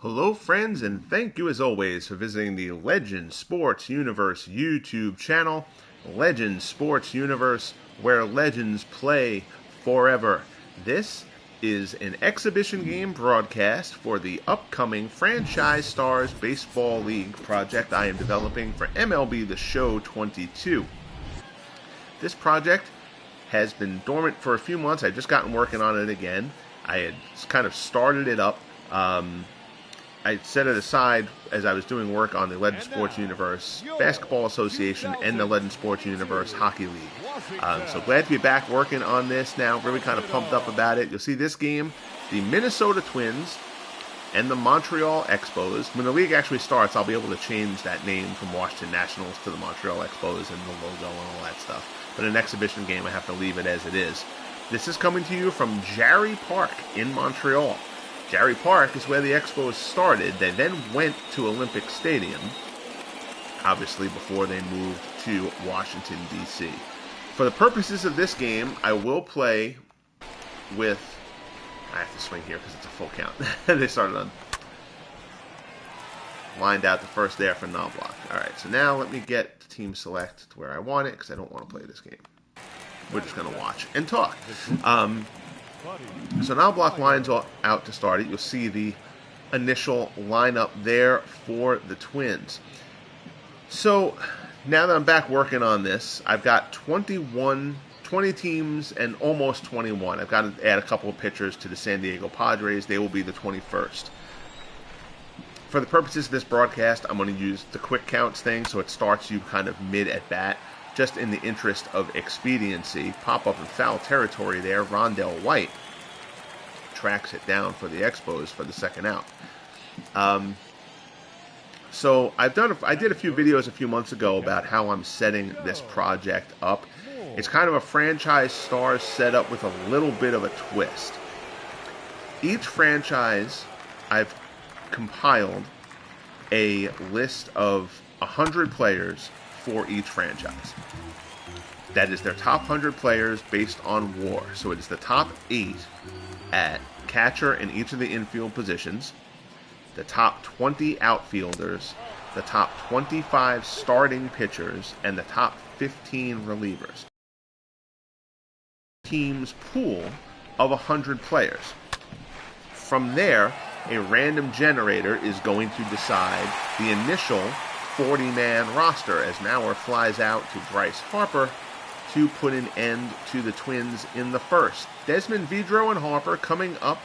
Hello, friends, and thank you as always for visiting the Legend Sports Universe YouTube channel. Legend Sports Universe, where legends play forever. This is an exhibition game broadcast for the upcoming Franchise Stars Baseball League project I am developing for MLB The Show 22. This project has been dormant for a few months. I've just gotten working on it again. I had kind of started it up. I set it aside as I was doing work on the Legend Sports Universe Basketball Association and the Legend Sports Universe Hockey League. So glad to be back working on this now. Really kind of pumped up about it. You'll see this game, the Minnesota Twins and the Montreal Expos. When the league actually starts, I'll be able to change that name from Washington Nationals to the Montreal Expos and the logo and all that stuff. But an exhibition game, I have to leave it as it is. This is coming to you from Jarry Park in Montreal. Jarry Park is where the Expos started. They then went to Olympic Stadium, obviously before they moved to Washington, D.C. For the purposes of this game, I will play with... I have to swing here because it's a full count. They started on... lined out the first there for non-block. Alright, so now let me get the team select to where I want it because I don't want to play this game. We're just going to watch and talk. So now block lines out to start it. You'll see the initial lineup there for the Twins. So now that I'm back working on this, I've got 20 teams and almost 21. I've got to add a couple of pitchers to the San Diego Padres. They will be the 21st. For the purposes of this broadcast, I'm going to use the quick counts thing, so it starts you kind of mid at bat. Just in the interest of expediency, pop up in foul territory there. Rondell White tracks it down for the Expos for the second out. So I did a few videos a few months ago about how I'm setting this project up. It's kind of a franchise stars setup with a little bit of a twist. Each franchise, I've compiled a list of 100 players for each franchise. That is their top 100 players based on WAR. So it is the top 8 at catcher in each of the infield positions, the top 20 outfielders, the top 25 starting pitchers, and the top 15 relievers. Team's pool of 100 players. From there, a random generator is going to decide the initial 40-man roster as Mauer flies out to Bryce Harper to put an end to the Twins in the first. Desmond Vidro and Harper coming up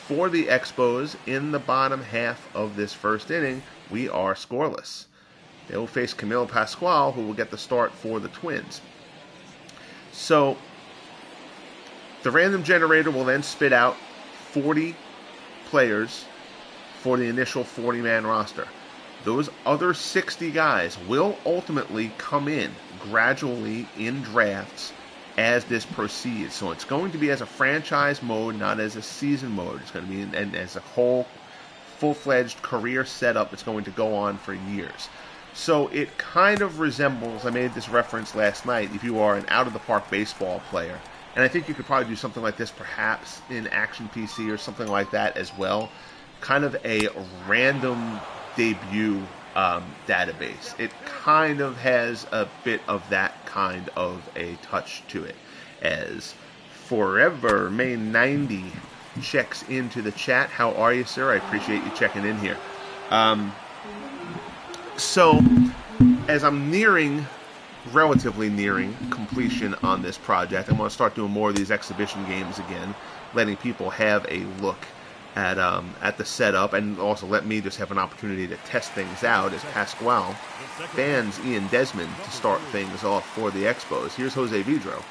for the Expos in the bottom half of this first inning. We are scoreless. They will face Camille Pascual, who will get the start for the Twins. So the random generator will then spit out 40 players for the initial 40-man roster. Those other 60 guys will ultimately come in gradually in drafts as this proceeds. So it's going to be as a franchise mode, not as a season mode. It's going to be as a whole full-fledged career setup. It's going to go on for years. So it kind of resembles, I made this reference last night, if you are an out-of-the-park baseball player. And I think you could probably do something like this perhaps in Action PC or something like that as well. Kind of a random debut database. It kind of has a bit of that kind of a touch to it. As Forever May 90 checks into the chat. How are you, sir? I appreciate you checking in here. So, as I'm relatively nearing completion on this project, I'm going to start doing more of these exhibition games again, letting people have a look at the setup, and also let me just have an opportunity to test things out as Pascual bans Ian Desmond to start things off for the Expos. Here's Jose Vidro.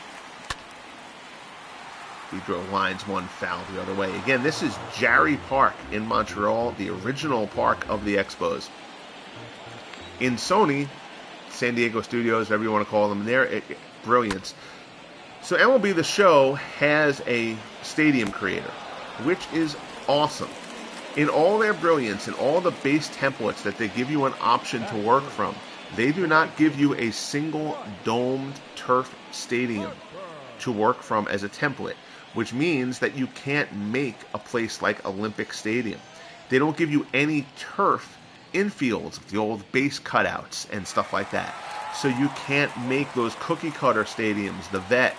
Vidro lines one foul the other way. Again, this is Jarry Park in Montreal, the original park of the Expos. In Sony, San Diego Studios, whatever you want to call them, they're brilliance. So MLB The Show has a stadium creator, which is awesome. In all their brilliance and all the base templates that they give you an option to work from, they do not give you a single domed turf stadium to work from as a template, which means that you can't make a place like Olympic Stadium. They don't give you any turf infields, the old base cutouts and stuff like that. So you can't make those cookie cutter stadiums, the Vet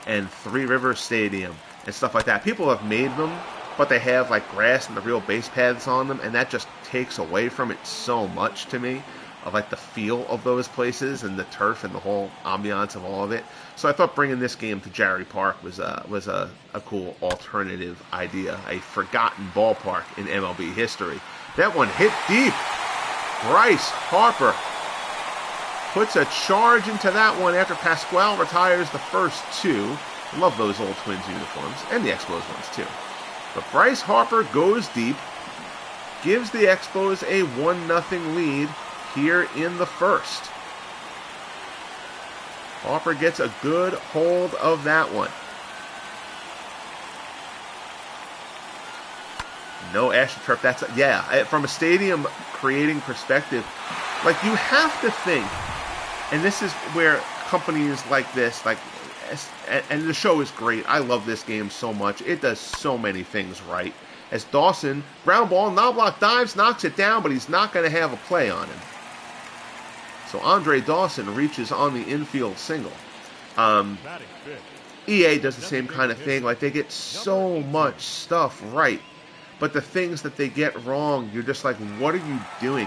and Three Rivers Stadium and stuff like that. People have made them, but they have like grass and the real base paths on them, and that just takes away from it so much to me, of like the feel of those places and the turf and the whole ambiance of all of it. So I thought bringing this game to Jarry Park was a cool alternative idea, a forgotten ballpark in MLB history. That one hit deep. Bryce Harper puts a charge into that one after Pasquale retires the first two. Love those old Twins uniforms, and the Expos ones too. But Bryce Harper goes deep, gives the Expos a 1-0 lead here in the first. Harper gets a good hold of that one. No AstroTurf. That's from a stadium creating perspective, like you have to think, and this is where companies like this, and the show is great. I love this game so much. It does so many things right. As Dawson, ground ball, Knobloch dives, knocks it down, but he's not going to have a play on him. So Andre Dawson reaches on the infield single. EA does the same kind of thing. Like, they get so much stuff right, but the things that they get wrong, you're just like, what are you doing?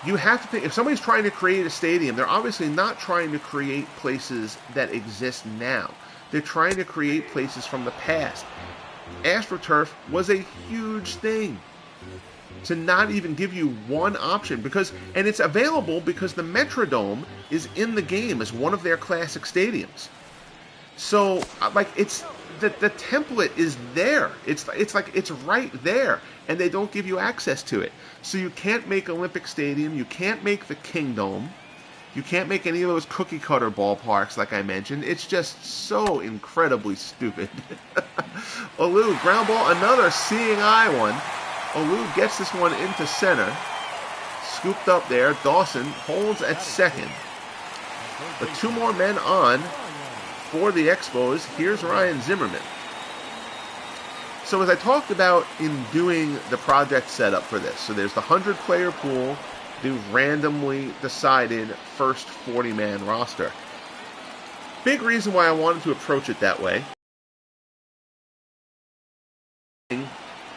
You have to think, if somebody's trying to create a stadium, they're obviously not trying to create places that exist now. They're trying to create places from the past. AstroTurf was a huge thing. To not even give you one option, and it's available because the Metrodome is in the game as one of their classic stadiums. So, like, it's the template is there. It's like it's right there, and they don't give you access to it. So you can't make Olympic Stadium, you can't make the Kingdome, you can't make any of those cookie cutter ballparks like I mentioned. It's just so incredibly stupid. Olu, ground ball, another seeing eye one. Olu gets this one into center. Scooped up there. Dawson holds at second. But two more men on for the Expos. Here's Ryan Zimmerman. So as I talked about in doing the project setup for this, so there's the 100-player pool, the randomly decided first 40-man roster. Big reason why I wanted to approach it that way,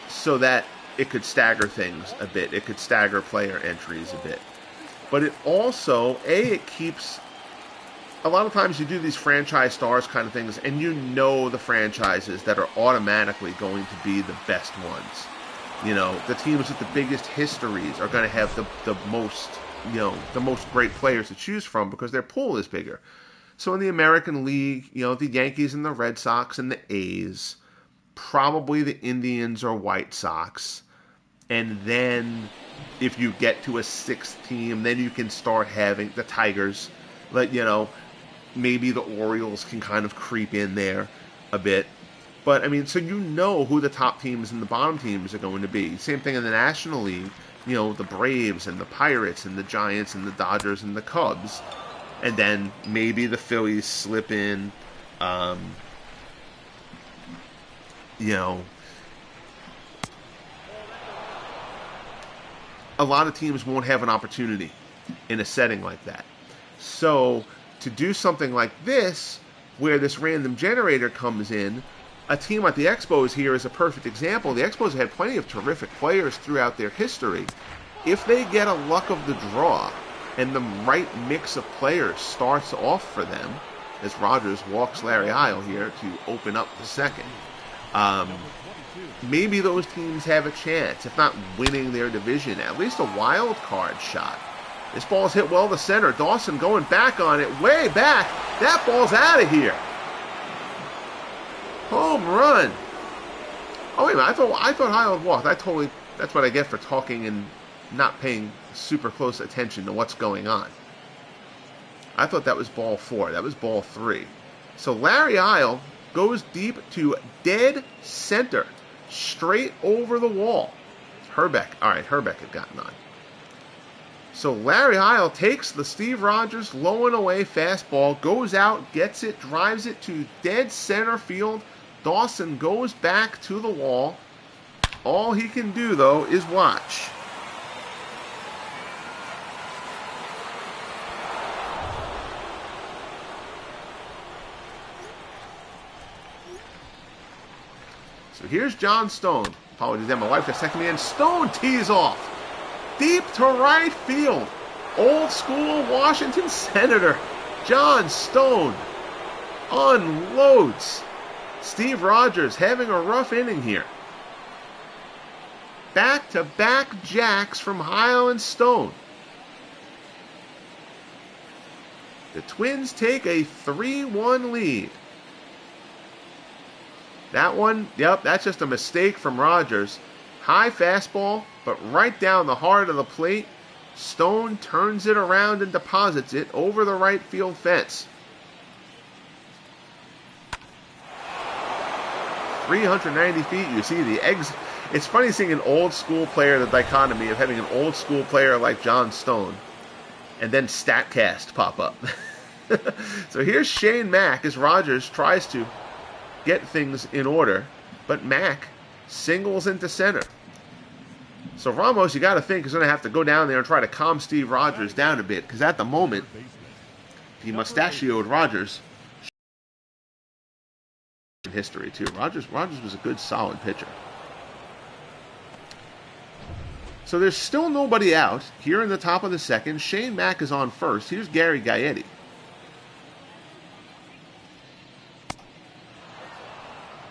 so that it could stagger things a bit. It could stagger player entries a bit. But it also, it keeps... A lot of times you do these franchise stars kind of things, and you know the franchises that are automatically going to be the best ones. You know, the teams with the biggest histories are going to have the most great players to choose from because their pool is bigger. So in the American League, the Yankees and the Red Sox and the A's, probably the Indians or White Sox. And then if you get to a sixth team, then you can start having the Tigers. Like, maybe the Orioles can kind of creep in there a bit. But, I mean, so you know who the top teams and the bottom teams are going to be. Same thing in the National League. The Braves and the Pirates and the Giants and the Dodgers and the Cubs. And then maybe the Phillies slip in, a lot of teams won't have an opportunity in a setting like that. So to do something like this, where this random generator comes in, a team like the Expos here is a perfect example. The Expos have had plenty of terrific players throughout their history. If they get a luck of the draw and the right mix of players starts off for them, as Rogers walks Larry Isle here to open up the second, maybe those teams have a chance, if not winning their division, at least a wild card shot. This ball's hit well to center. Dawson going back on it, way back. That ball's out of here. Home run. Oh, wait a minute. I thought Highland walked. That's what I get for talking and not paying super close attention to what's going on. I thought that was ball 4. That was ball 3. So Larry Isle goes deep to dead center, straight over the wall. Herbeck. All right, Herbeck had gotten on. So Larry Isle takes the Steve Rogers low and away fastball, goes out, gets it, drives it to dead center field. Dawson goes back to the wall. All he can do, though, is watch. So here's John Stone. Apologies there, my wife just texted me in. Stone tees off. Deep to right field. Old school Washington Senator John Stone unloads. Steve Rogers having a rough inning here. Back-to-back jacks from Heil and Stone. The Twins take a 3-1 lead. That one, yep, that's just a mistake from Rogers. High fastball, but right down the heart of the plate. Stone turns it around and deposits it over the right field fence. 390 feet, you see the eggs. It's funny seeing an old school player, the dichotomy of having an old school player like John Stone, and then StatCast pop up. So here's Shane Mack as Rogers tries to get things in order, but Mack singles into center. So Ramos, you got to think, is going to have to go down there and try to calm Steve Rogers down a bit, because at the moment, he mustachioed Rogers in history too. Rogers was a good, solid pitcher. So there's still nobody out here in the top of the second. Shane Mack is on first. Here's Gary Gaetti.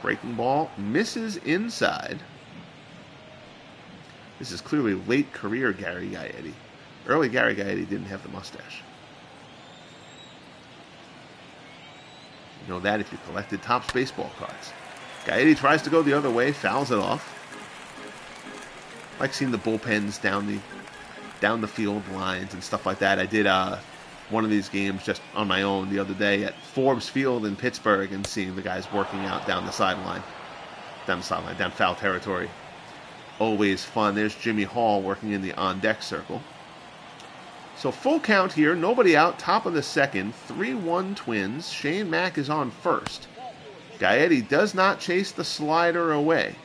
Breaking ball misses inside. This is clearly late career Gary Gaetti. Early Gary Gaetti didn't have the mustache. You know that if you collected Topps baseball cards. Gaetti tries to go the other way, fouls it off. I like seeing the bullpens down the field lines and stuff like that. I did one of these games just on my own the other day at Forbes Field in Pittsburgh and seeing the guys working out down foul territory. Always fun. There's Jimmy Hall working in the on-deck circle. So full count here, nobody out, top of the second, 3-1 Twins. Shane Mack is on first. Gaetti does not chase the slider away.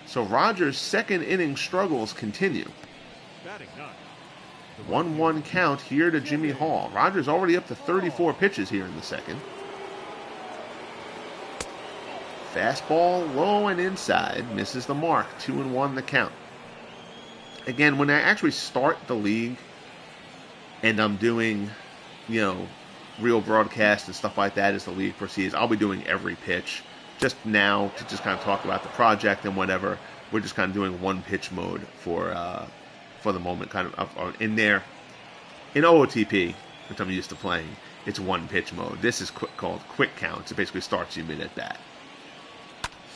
So Rogers' second inning struggles continue. 1-1 count here to Jimmy Hall. Rogers already up to 34 pitches here in the second. Fastball low and inside. Misses the mark. 2-1 the count. Again, when I actually start the league and I'm doing, real broadcast and stuff like that as the league proceeds, I'll be doing every pitch. Just now, to just kind of talk about the project and whatever, we're just kind of doing one pitch mode for the moment, kind of in there. In OOTP, which I'm used to playing, it's one pitch mode. This is called quick count. It basically starts you mid at bat.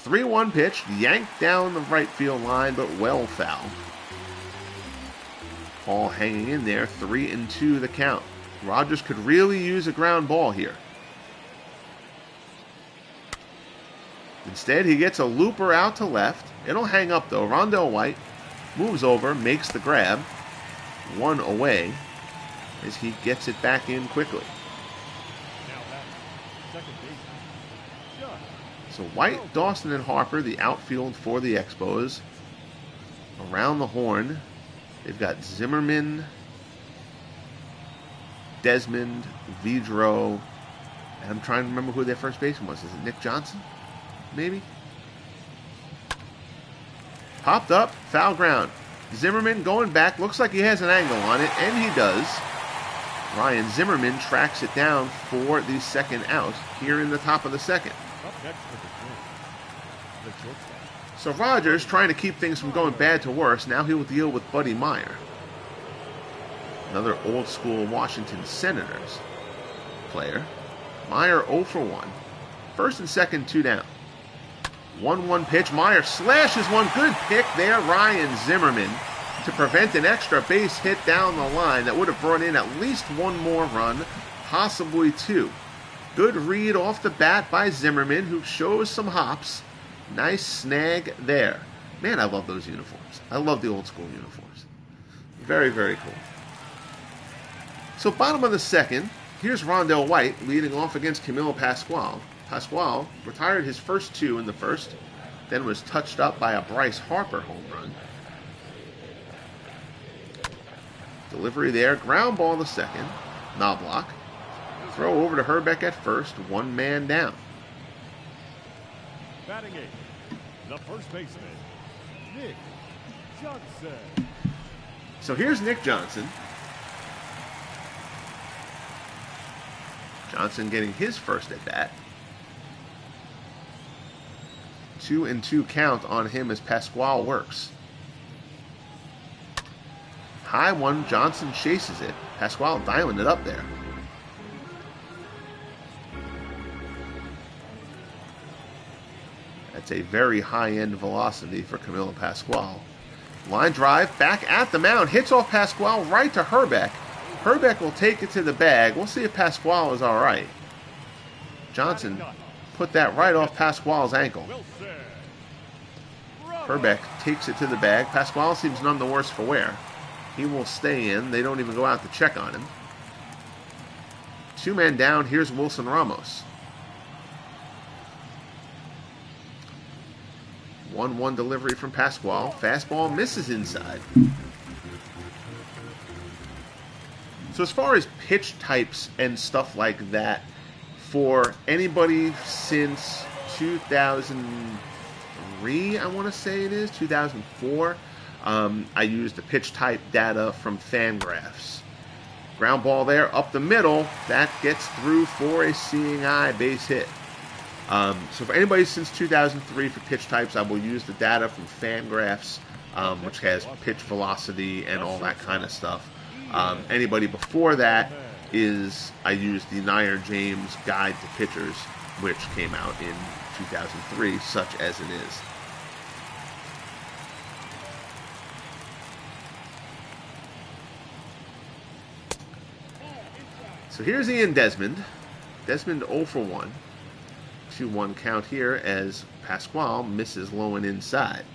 3-1 pitch, yanked down the right field line, but well foul. Hall hanging in there, 3-2 the count. Rogers could really use a ground ball here. Instead, he gets a looper out to left. It'll hang up, though. Rondell White moves over, makes the grab. One away as he gets it back in quickly. So White, Dawson, and Harper, the outfield for the Expos. Around the horn, they've got Zimmerman, Desmond, Vidro, and I'm trying to remember who their first baseman was. Is it Nick Johnson? Maybe? Popped up, foul ground. Zimmerman going back, looks like he has an angle on it, and he does. Ryan Zimmerman tracks it down for the second out here in the top of the second. So Rogers, trying to keep things from going bad to worse, now he will deal with Buddy Meyer. Another old school Washington Senators player. Meyer 0 for 1. First and second, 2 down. 1-1 pitch. Meyer slashes one. Good pick there, Ryan Zimmerman, to prevent an extra base hit down the line that would have brought in at least one more run, possibly 2. Good read off the bat by Zimmerman, who shows some hops. Nice snag there. Man, I love those uniforms. I love the old school uniforms. Very, very cool. So bottom of the second, here's Rondell White leading off against Camilo Pascual. Pascual retired his first 2 in the first. then was touched up by a Bryce Harper home run. Delivery there, ground ball to second, Knobloch. Throw over to Herbeck at first, one man down. Batting eighth, the first baseman, Nick Johnson. So here's Nick Johnson. Johnson getting his first at bat. 2-2 count on him as Pasquale works. High one, Johnson chases it. Pasquale dialing it up there. That's a very high-end velocity for Camilo Pasquale. Line drive, back at the mound, hits off Pasquale right to Herbeck. Herbeck will take it to the bag. We'll see if Pasquale is all right. Johnson put that right off Pasquale's ankle. Herbeck takes it to the bag. Pasquale seems none the worse for wear. He will stay in. They don't even go out to check on him. 2 men down. Here's Wilson Ramos. 1-1 delivery from Pasquale. Fastball misses inside. So as far as pitch types and stuff like that, for anybody since 2003, I want to say it is, 2004, I used the pitch type data from Fangraphs. Ground ball there, up the middle. That gets through for a seeing eye base hit. So for anybody since 2003 for pitch types, I will use the data from Fangraphs, which has pitch velocity and all that kind of stuff. Anybody before that I used the Nair James Guide to Pitchers, which came out in 2003, such as it is. So here's Ian Desmond. Desmond 0 for 1. 2-1 count here as Pasquale misses low and inside.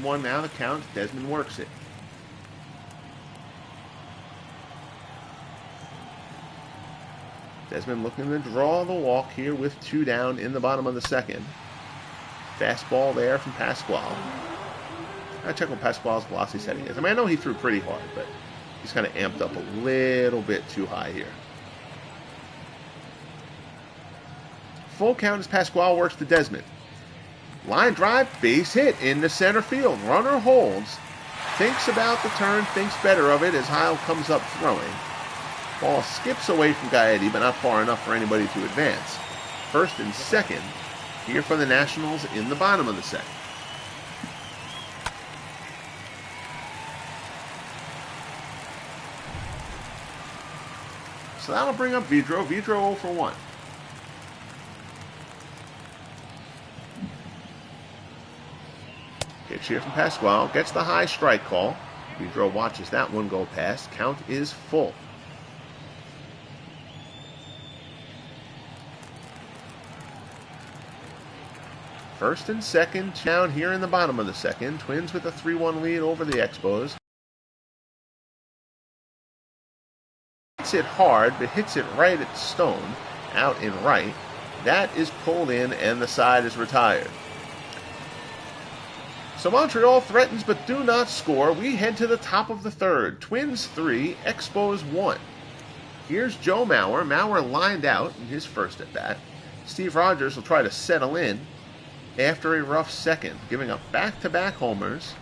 One now the count. Desmond works it. Desmond looking to draw the walk here with 2 down in the bottom of the second. Fastball there from Pasquale. I'll check what Pasquale's velocity setting is. I mean, I know he threw pretty hard, but he's kind of amped up a little bit too high here. Full count as Pasquale works to Desmond. Line drive, base hit into center field. Runner holds. Thinks about the turn, thinks better of it as Heil comes up throwing. Ball skips away from Gaetti, but not far enough for anybody to advance. First and second here for the Nationals in the bottom of the second. So that'll bring up Vidro. Vidro 0 for 1. Pitch here from Pasquale. Gets the high strike call. Vidro watches that one go past. Count is full. First and second down here in the bottom of the second. Twins with a 3-1 lead over the Expos. Hits it hard, but hits it right at Stone. Out in right. That is pulled in, and the side is retired. So Montreal threatens but do not score. We head to the top of the third. Twins 3, Expos 1. Here's Joe Mauer. Mauer lined out in his first at bat. Steve Rogers will try to settle in after a rough second, giving up back-to-back homers.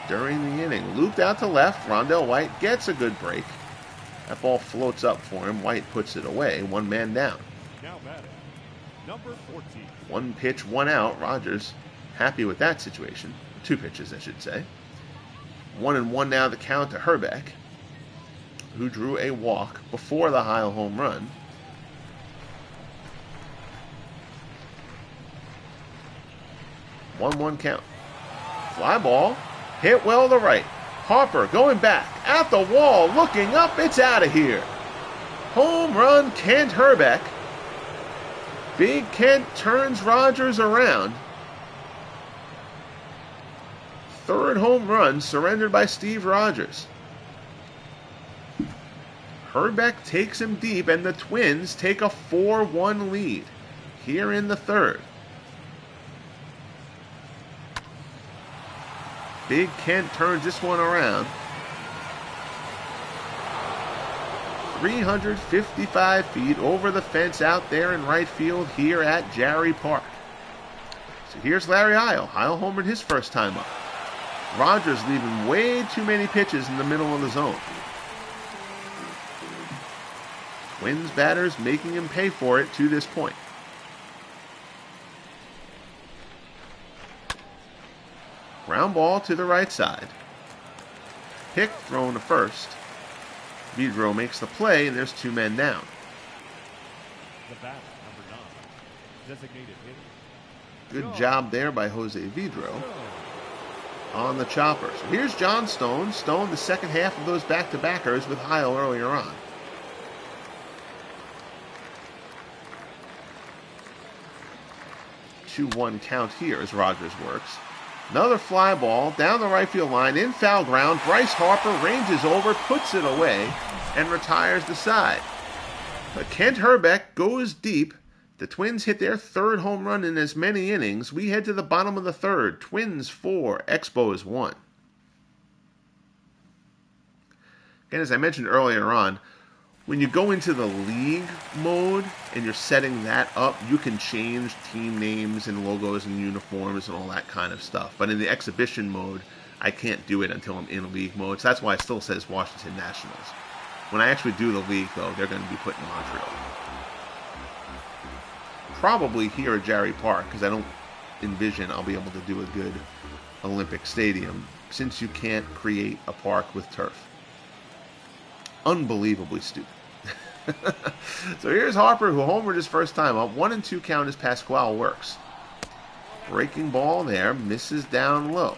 During the inning, looped out to left. Rondell White gets a good break. That ball floats up for him. White puts it away. 1 man down. Now batting, number 14. 1 pitch, 1 out. Rogers happy with that situation. 2 pitches, I should say. 1-1 now the count to Herbeck, who drew a walk before the Heil home run. One count. Fly ball. Hit well to right. Harper going back. At the wall. Looking up. It's out of here. Home run, Kent Herbeck. Big Kent turns Rogers around. Third home run surrendered by Steve Rogers. Herbeck takes him deep, and the Twins take a 4-1 lead here in the third. Big Kent turns this one around. 355 feet over the fence out there in right field here at Jarry Park. So here's Larry Heil. Heil homered his first time up. Rogers leaving way too many pitches in the middle of the zone. Twins batters making him pay for it to this point. Ground ball to the right side. Pick thrown to first. Vidro makes the play, and there's 2 men down. The batter, number 9, designated hitter. Good job there by Jose Vidro on the chopper. So here's John Stone. Stone, the second half of those back-to-backers with Heil earlier on. Two 2-1 count here as Rogers works. Another fly ball down the right field line in foul ground. Bryce Harper ranges over, puts it away, and retires the side. But Kent Herbeck goes deep. The Twins hit their third home run in as many innings. We head to the bottom of the third. Twins 4, Expos 1. Again, as I mentioned earlier on, when you go into the league mode and you're setting that up, you can change team names and logos and uniforms and all that kind of stuff. But in the exhibition mode, I can't do it until I'm in league mode. So that's why it still says Washington Nationals. When I actually do the league, though, they're going to be put in Montreal. Probably here at Jarry Park, because I don't envision I'll be able to do a good Olympic stadium, since you can't create a park with turf. Unbelievably stupid. So here's Harper, who homered his first time up. 1-2 count as Pasquale works. Breaking ball there, misses down low.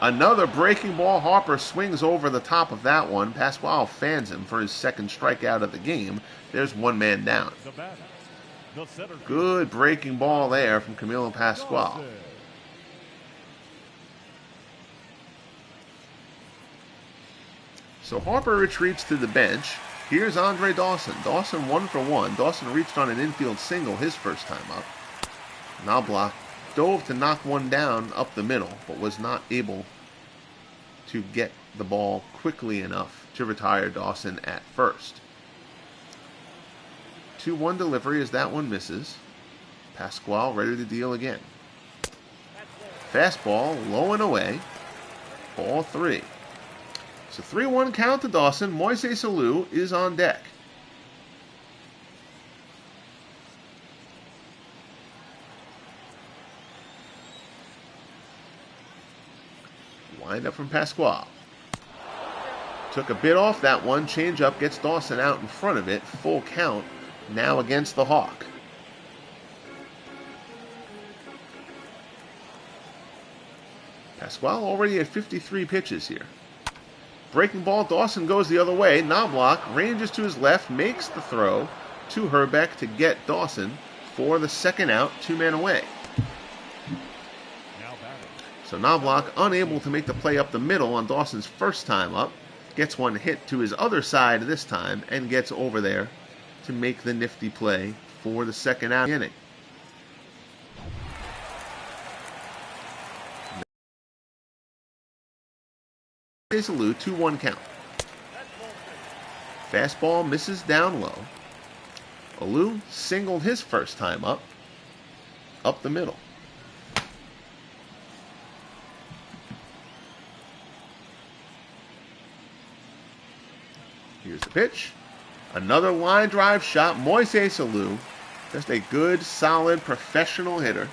Another breaking ball. Harper swings over the top of that one. Pasquale fans him for his second strikeout of the game. There's 1 man down. Good breaking ball there from Camilo Pasquale. So Harper retreats to the bench. Here's Andre Dawson. Dawson 1 for 1. Dawson reached on an infield single his first time up. Knobloch dove to knock one down up the middle, but was not able to get the ball quickly enough to retire Dawson at first. 2-1 delivery as that one misses. Pasquale ready to deal again. Fastball low and away. Ball 3. So 3-1 count to Dawson. Moises Alou is on deck. Wind up from Pasquale. Took a bit off that one. Change up gets Dawson out in front of it. Full count now against the Hawk. Pasquale already at 53 pitches here. Breaking ball, Dawson goes the other way. Knobloch ranges to his left, makes the throw to Herbeck to get Dawson for the second out, 2 men away. So Knobloch unable to make the play up the middle on Dawson's first time up. Gets one hit to his other side this time and gets over there to make the nifty play for the second out inning. Alou, 2-1 count. Fastball misses down low. Alou singled his first time up the middle. Here's the pitch. Another line drive shot. Moises Alou, just a good, solid, professional hitter.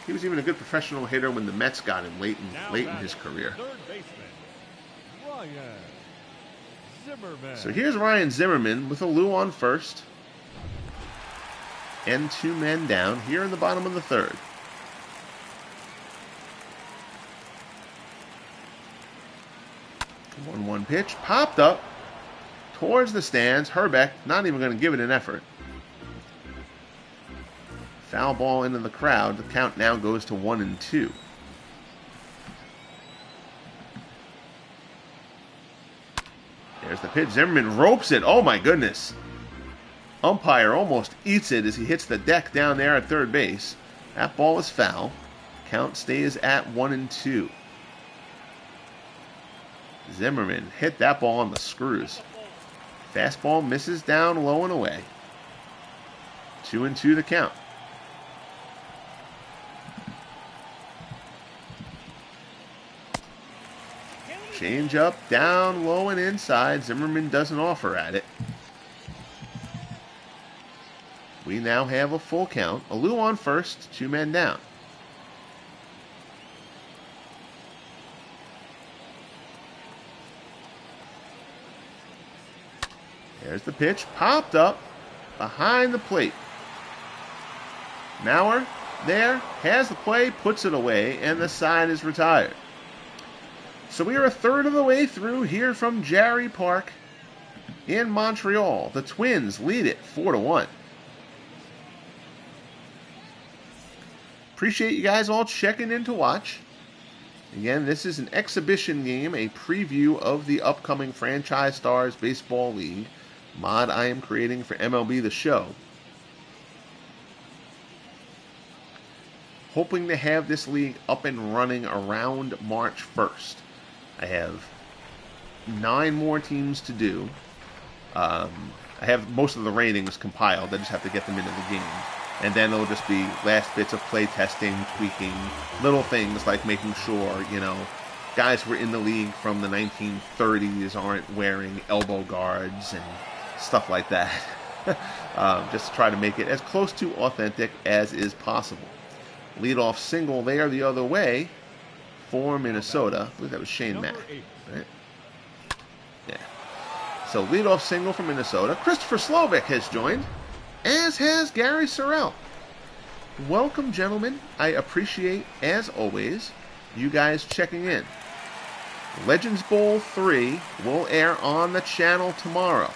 He was even a good professional hitter when the Mets got him late in his career. So here's Ryan Zimmerman with Alou on first. And 2 men down here in the bottom of the third. 1-1 pitch. Popped up towards the stands. Herbeck not even going to give it an effort. Foul ball into the crowd. The count now goes to 1-2. There's the pitch. Zimmerman ropes it. Oh my goodness. Umpire almost eats it as he hits the deck down there at third base. That ball is foul. Count stays at 1-2. Zimmerman hit that ball on the screws. Fastball misses down low and away. 2-2 the count. Change up, down, low, and inside. Zimmerman doesn't offer at it. We now have a full count. Alou on first, 2 men down. There's the pitch, popped up behind the plate. Mauer there, has the play, puts it away, and the side is retired. So we are a third of the way through here from Jarry Park in Montreal. The Twins lead it 4-1. Appreciate you guys all checking in to watch. Again, this is an exhibition game, a preview of the upcoming Franchise Stars Baseball League mod I am creating for MLB The Show. Hoping to have this league up and running around March 1st. I have 9 more teams to do. I have most of the ratings compiled. I just have to get them into the game. And then it'll just be last bits of play testing, tweaking, little things like making sure, guys who were in the league from the 1930s aren't wearing elbow guards and stuff like that. Just to try to make it as close to authentic as is possible. Leadoff single there the other way for Minnesota. I believe that was Shane Mack, right? Yeah. So leadoff single for Minnesota. Christopher Slovic has joined, as has Gary Sorrell. Welcome, gentlemen. I appreciate, as always, you guys checking in. Legends Bowl 3 will air on the channel tomorrow.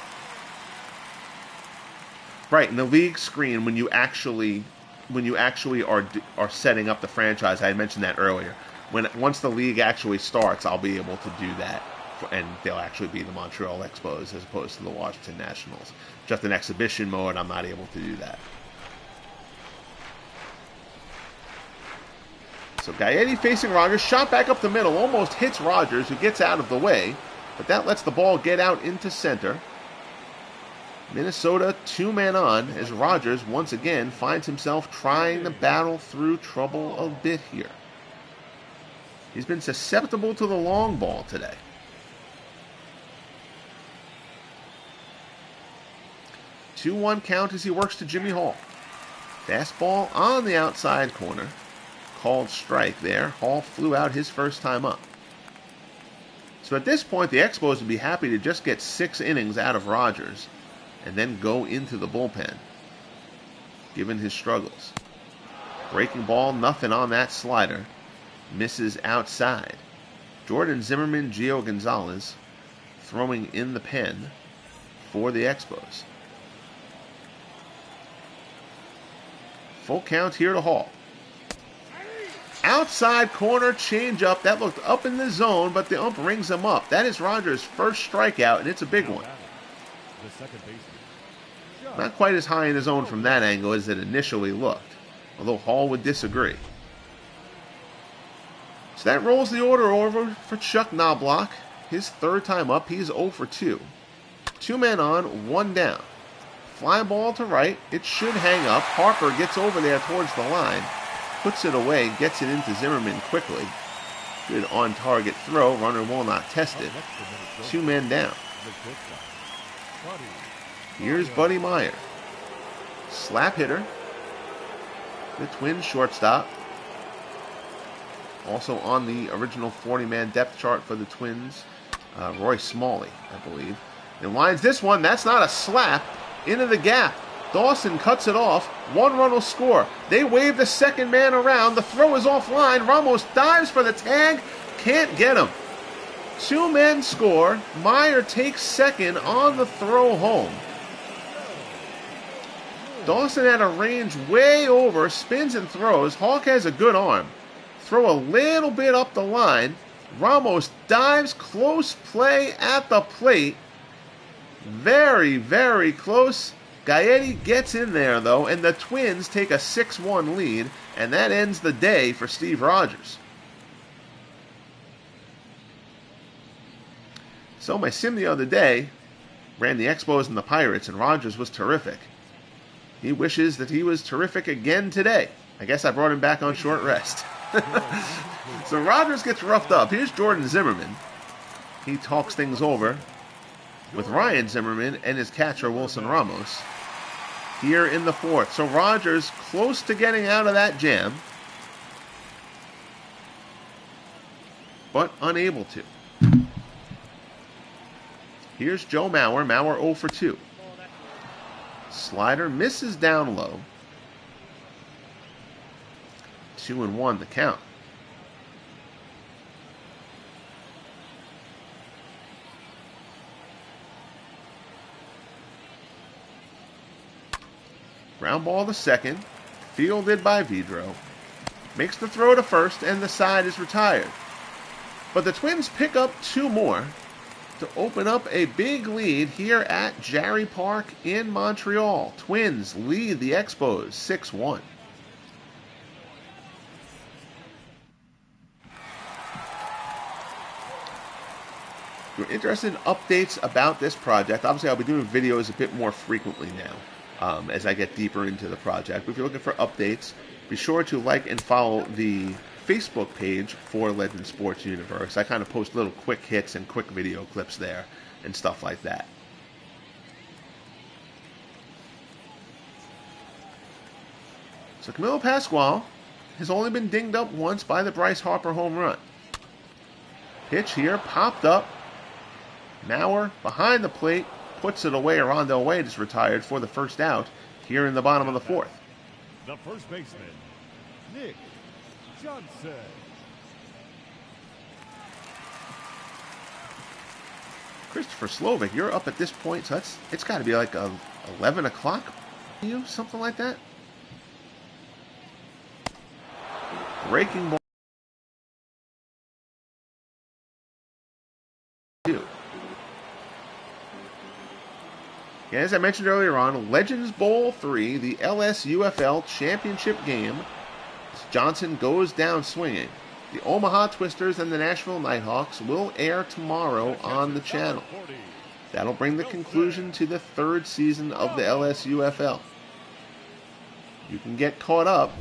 Right, in the league screen, when you actually are setting up the franchise, I mentioned that earlier. Once the league actually starts, I'll be able to do that, and they'll actually be the Montreal Expos as opposed to the Washington Nationals. Just in exhibition mode, I'm not able to do that. So Gaetti facing Rogers, shot back up the middle, almost hits Rogers, who gets out of the way, but that lets the ball get out into center. Minnesota 2 men on as Rogers once again finds himself trying to battle through trouble a bit here. He's been susceptible to the long ball today. Two-1 count as he works to Jimmy Hall. Fastball on the outside corner. Called strike there. Hall flew out his first time up. So at this point, the Expos would be happy to just get 6 innings out of Rogers and then go into the bullpen, given his struggles. Breaking ball, nothing on that slider. Misses outside. Jordan Zimmerman, Gio Gonzalez throwing in the pen for the Expos. Full count here to Hall. Outside corner changeup. That looked up in the zone, but the ump rings him up. That is Rogers' first strikeout, and it's a big one. Not quite as high in the zone from that angle as it initially looked, although Hall would disagree. So that rolls the order over for Chuck Knobloch. His third time up, he's 0 for 2. 2 men on, 1 down. Fly ball to right. It should hang up. Harper gets over there towards the line. Puts it away, gets it into Zimmerman quickly. Good on-target throw. Runner will not test it. 2 men down. Here's Buddy Meyer. Slap hitter. The Twins shortstop. Also on the original 40-man depth chart for the Twins, Roy Smalley, I believe. And lines this one. That's not a slap. Into the gap. Dawson cuts it off. 1 run will score. They wave the second man around. The throw is offline. Ramos dives for the tag. Can't get him. 2 men score. Meyer takes second on the throw home. Dawson at a range way over, spins and throws. Hawk has a good arm. Throw a little bit up the line. Ramos dives, close play at the plate. Very, very close. Gaetti gets in there, though, and the Twins take a 6-1 lead, and that ends the day for Steve Rogers. So my sim the other day ran the Expos and the Pirates, and Rogers was terrific. He wishes that he was terrific again today. I guess I brought him back on short rest. So Rogers gets roughed up. Here's Jordan Zimmerman. He talks things over with Ryan Zimmerman and his catcher, Wilson Ramos, here in the fourth. So Rogers close to getting out of that jam, but unable to. Here's Joe Mauer. Mauer 0 for 2. Slider misses down low. 2-1 the count. Ground ball to second, fielded by Vidro. Makes the throw to first, and the side is retired. But the Twins pick up 2 more to open up a big lead here at Jarry Park in Montreal. Twins lead the Expos 6-1. If you're interested in updates about this project, obviously I'll be doing videos a bit more frequently now as I get deeper into the project. But if you're looking for updates, be sure to like and follow the Facebook page for Legend Sports Universe. I kind of post little quick hits and quick video clips there and stuff like that. So Camilo Pascual has only been dinged up once by the Bryce Harper home run. Pitch here, popped up. Mauer behind the plate, puts it away. Rondell Wade is retired for the first out here in the bottom of the fourth. The first baseman, Nick Johnson. Christopher Slovic, you're up at this point, so it's got to be like 11 o'clock, something like that. Breaking ball. As I mentioned earlier on, Legends Bowl 3, the LSUFL championship game. Johnson goes down swinging. The Omaha Twisters and the Nashville Nighthawks will air tomorrow on the channel. That'll bring the conclusion to the 3rd season of the LSUFL. You can get caught up.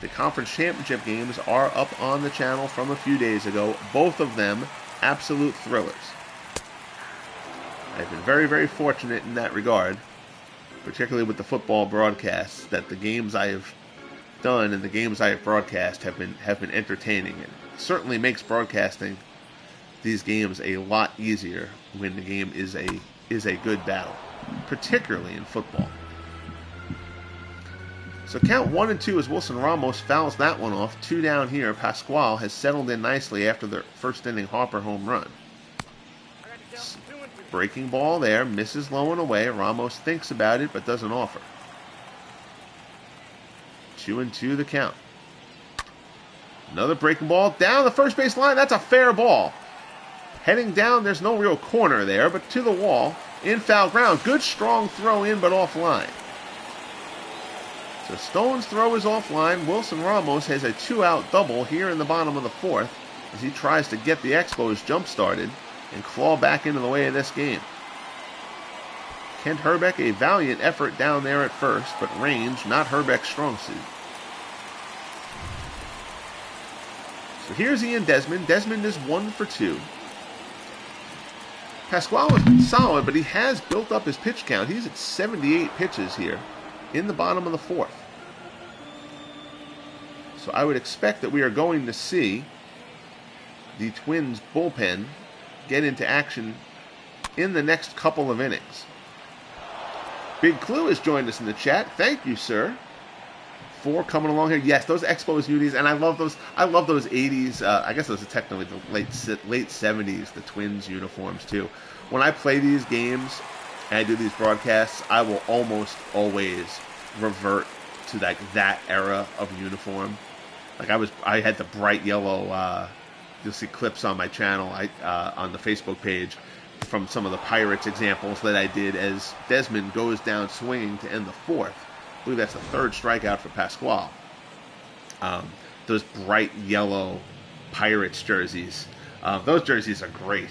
The conference championship games are up on the channel from a few days ago. Both of them absolute thrillers. I've been very, very fortunate in that regard, particularly with the football broadcasts, that the games I have done and the games I have broadcast have been entertaining. It certainly makes broadcasting these games a lot easier when the game is a good battle, particularly in football. So count 1 and 2 as Wilson Ramos fouls that one off. 2 down here. Pascual has settled in nicely after the first inning Harper home run. Breaking ball there, misses low and away. Ramos thinks about it but doesn't offer. 2 and 2 the count. Another breaking ball down the first base line. That's a fair ball. Heading down, there's no real corner there, but to the wall in foul ground. Good strong throw in but offline. So Stone's throw is offline. Wilson Ramos has a 2-out double here in the bottom of the fourth as he tries to get the Expos jump started and claw back into the way of this game. Kent Herbeck, a valiant effort down there at first, but range, not Herbeck's strong suit. So here's Ian Desmond. Desmond is 1 for 2. Pascual has been solid, but he has built up his pitch count. He's at 78 pitches here in the bottom of the fourth. So I would expect that we are going to see the Twins bullpen get into action in the next couple of innings. Big Clue has joined us in the chat. Thank you, sir. 4 coming along here. Yes, those Expos unis, and I love those 80s. I guess those are technically the late 70s, the Twins uniforms too. When I play these games and I do these broadcasts, I will almost always revert to like that era of uniform. Like I had the bright yellow. You'll see clips on my channel, on the Facebook page, from some of the Pirates examples that I did as Desmond goes down swinging to end the 4th. I believe that's the 3rd strikeout for Pasquale. Those bright yellow Pirates jerseys. Those jerseys are great.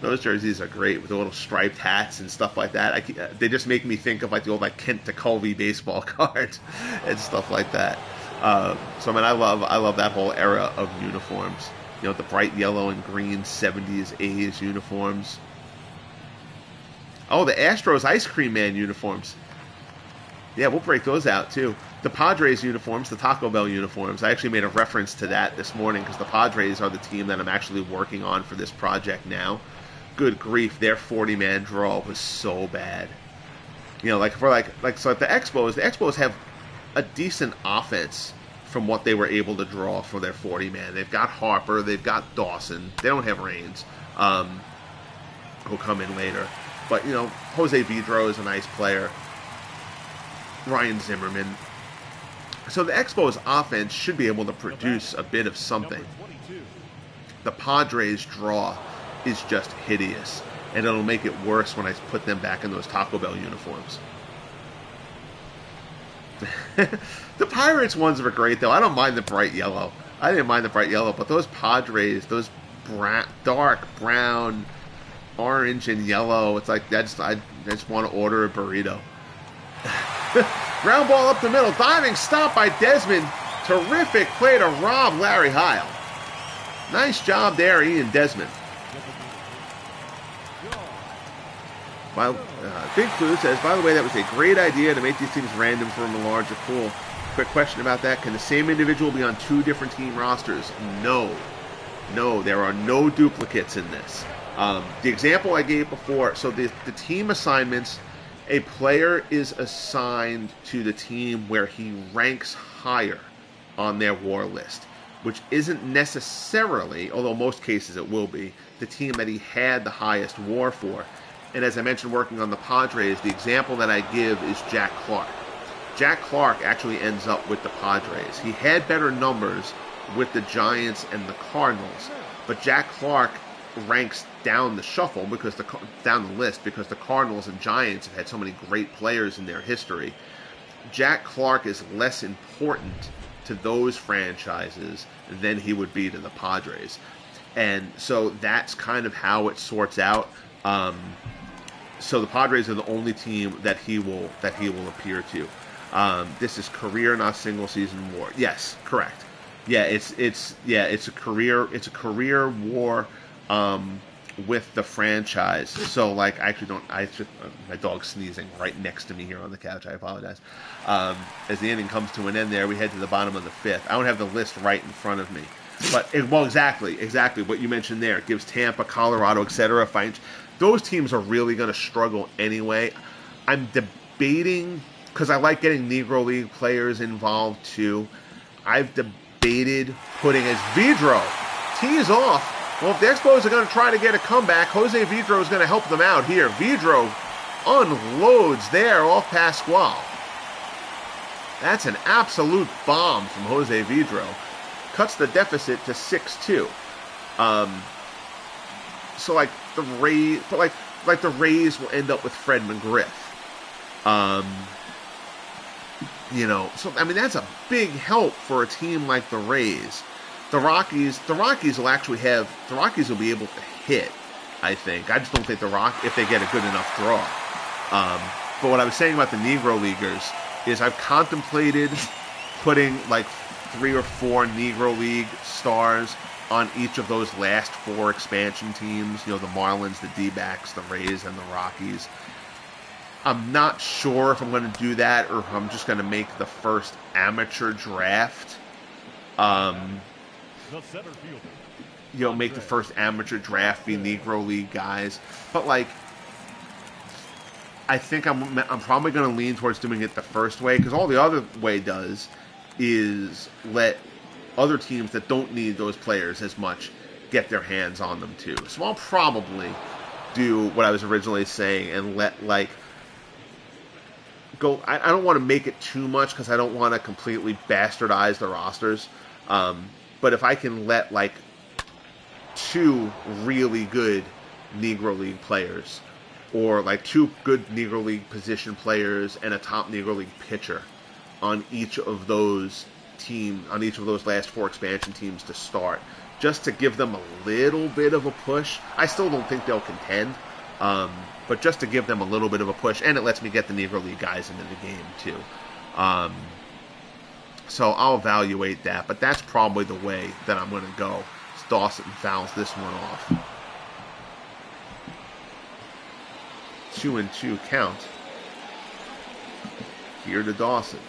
Those jerseys are great with the little striped hats and stuff like that. They just make me think of like the old like Kent DeColvey baseball cards and stuff like that. So I mean, I love that whole era of uniforms. You know, the bright yellow and green 70s A's uniforms. Oh, the Astros Ice Cream Man uniforms. Yeah, we'll break those out too. The Padres uniforms, the Taco Bell uniforms. I actually made a reference to that this morning because the Padres are the team that I'm actually working on for this project now. Good grief, their 40-man draw was so bad. You know, so at the Expos have a decent offense from what they were able to draw for their 40-man. They've got Harper, they've got Dawson. They don't have Raines, who'll come in later. But, you know, Jose Vidro is a nice player. Ryan Zimmerman. So the Expos offense should be able to produce a bit of something. The Padres draw is just hideous, and it'll make it worse when I put them back in those Taco Bell uniforms. The Pirates ones were great, though. I don't mind the bright yellow. I didn't mind the bright yellow, but those Padres, those dark brown, orange, and yellow, it's like I just want to order a burrito. Ground ball up the middle. Diving stop by Desmond. Terrific play to rob Larry Heil. Nice job there, Ian Desmond. Big Clue says, by the way, that was a great idea to make these teams random from a larger pool. Quick question about that. Can the same individual be on 2 different team rosters? No, there are no duplicates in this. The example I gave before, so the team assignments, a player is assigned to the team where he ranks higher on their war list, which isn't necessarily, although most cases it will be, the team that he had the highest war for. And as I mentioned, working on the Padres, the example that I give is Jack Clark. Jack Clark actually ends up with the Padres. He had better numbers with the Giants and the Cardinals, but Jack Clark ranks down the shuffle down the list because the Cardinals and Giants have had so many great players in their history. Jack Clark is less important to those franchises than he would be to the Padres, and so that's kind of how it sorts out. So the Padres are the only team that he will appear to. This is career, not single season war. Yes, correct. Yeah, it's a career war with the franchise. So like my dog's sneezing right next to me here on the couch. I apologize. As the inning comes to an end there, we head to the bottom of the 5th. I don't have the list right in front of me. But exactly what you mentioned there. It gives Tampa, Colorado, etc. Those teams are really going to struggle anyway. I'm debating, because I like getting Negro League players involved too. I've debated putting as Vidro tees off. Well, if the Expos are going to try to get a comeback, Jose Vidro is going to help them out here. Vidro unloads there off Pasquale. That's an absolute bomb from Jose Vidro. Cuts the deficit to 6-2. So like the Rays, but like the Rays will end up with Fred McGriff. You know, so I mean that's a big help for a team like the Rays. The Rockies will be able to hit, I think. I just don't think if they get a good enough draw. But what I was saying about the Negro Leaguers is I've contemplated putting like 3 or 4 Negro League stars on each of those last 4 expansion teams, you know, the Marlins, the D-backs, the Rays, and the Rockies. I'm not sure if I'm going to do that or if I'm just going to make the first amateur draft. Make the first amateur draft be Negro League guys. But, like, I think I'm probably going to lean towards doing it the first way, because all the other way does is let other teams that don't need those players as much get their hands on them too. So I'll probably do what I was originally saying and let go. I don't want to make it too much because I don't want to completely bastardize the rosters. But if I can let 2 really good Negro League players, or 2 good Negro League position players and a top Negro League pitcher on each of those teams, on each of those last 4 expansion teams to start, just to give them a little bit of a push. I still don't think they'll contend, but just to give them a little bit of a push, and it lets me get the Negro League guys into the game too. So I'll evaluate that, but that's probably the way that I'm going to go. Dawson fouls this one off. 2-2 count. Here to Dawson.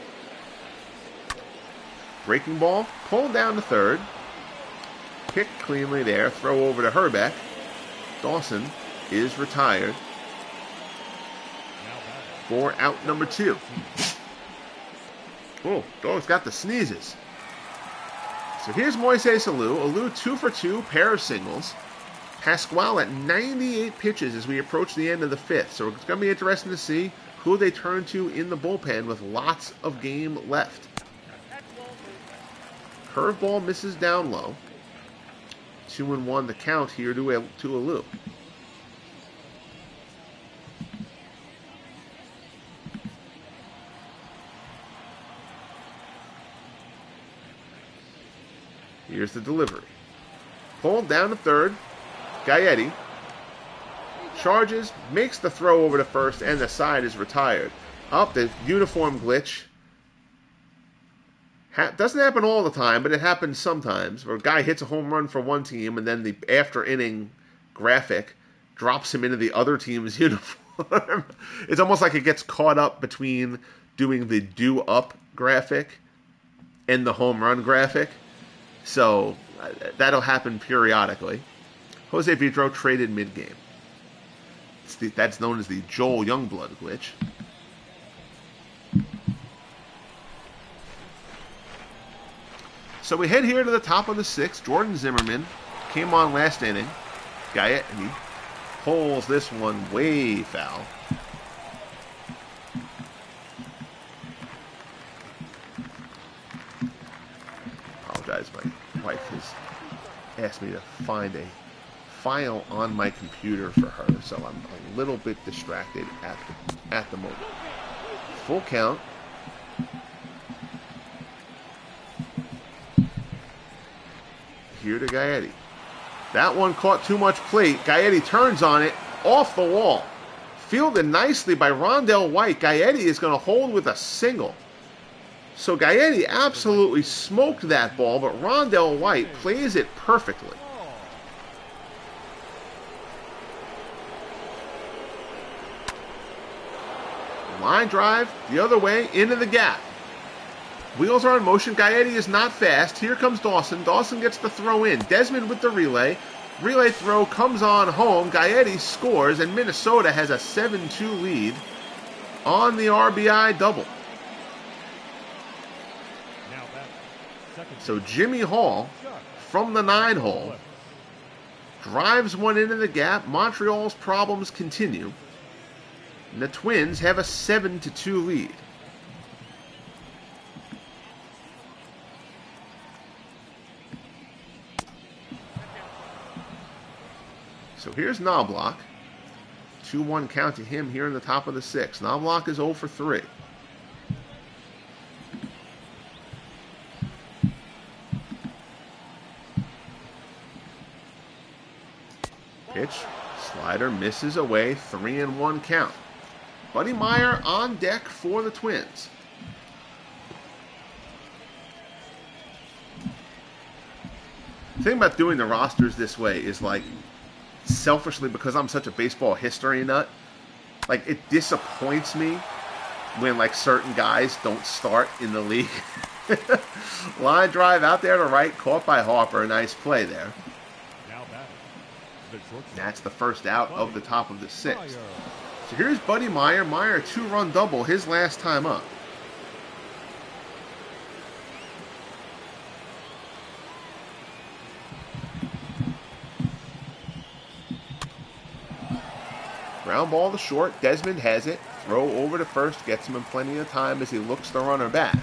Breaking ball, pulled down to third. Picked cleanly there. Throw over to Herbeck. Dawson is retired for out number 2. Oh, dog's got the sneezes. So here's Moises Alou. Alou 2 for 2, pair of singles. Pasquale at 98 pitches as we approach the end of the 5th. So it's going to be interesting to see who they turn to in the bullpen with lots of game left. Curveball misses down low. 2-1 the count here to Alou. Here's the delivery. Pulled down to third. Gaetti charges, makes the throw over to first, and the side is retired. Up the uniform glitch. Doesn't happen all the time, but it happens sometimes, where a guy hits a home run for one team, and then the after-inning graphic drops him into the other team's uniform. It's almost like it gets caught up between doing the do-up graphic and the home run graphic. So that'll happen periodically. Jose Vidro traded mid-game. That's known as the Joel Youngblood glitch. So we head here to the top of the 6th. Jordan Zimmerman came on last inning. Gaetti pulls this one way foul. Apologize, my wife has asked me to find a file on my computer for her, so I'm a little bit distracted at the moment. Full count. Here to Gaetti. That one caught too much plate. Gaetti turns on it, off the wall. Fielded nicely by Rondell White. Gaetti is going to hold with a single. So Gaetti absolutely smoked that ball, but Rondell White plays it perfectly. Line drive the other way into the gap. Wheels are in motion. Gaetti is not fast. Here comes Dawson. Dawson gets the throw in. Desmond with the relay. Relay throw comes on home. Gaetti scores, and Minnesota has a 7-2 lead on the RBI double. So Jimmy Hall from the 9-hole drives one into the gap. Montreal's problems continue. And the Twins have a 7-2 lead. So here's Knobloch. 2-1 count to him here in the top of the 6th. Knobloch is 0 for 3. Pitch, slider misses away, 3-1 count. Buddy Meyer on deck for the Twins. The thing about doing the rosters this way is, like, selfishly, because I'm such a baseball history nut, like, it disappoints me when, like, certain guys don't start in the league. Line drive out there to right, caught by Harper. Nice play there. That's the first out of the top of the 6th. So here's Buddy Meyer. Meyer, 2-run double, his last time up. Ground ball to short. Desmond has it. Throw over to first. Gets him in plenty of time as he looks the runner back.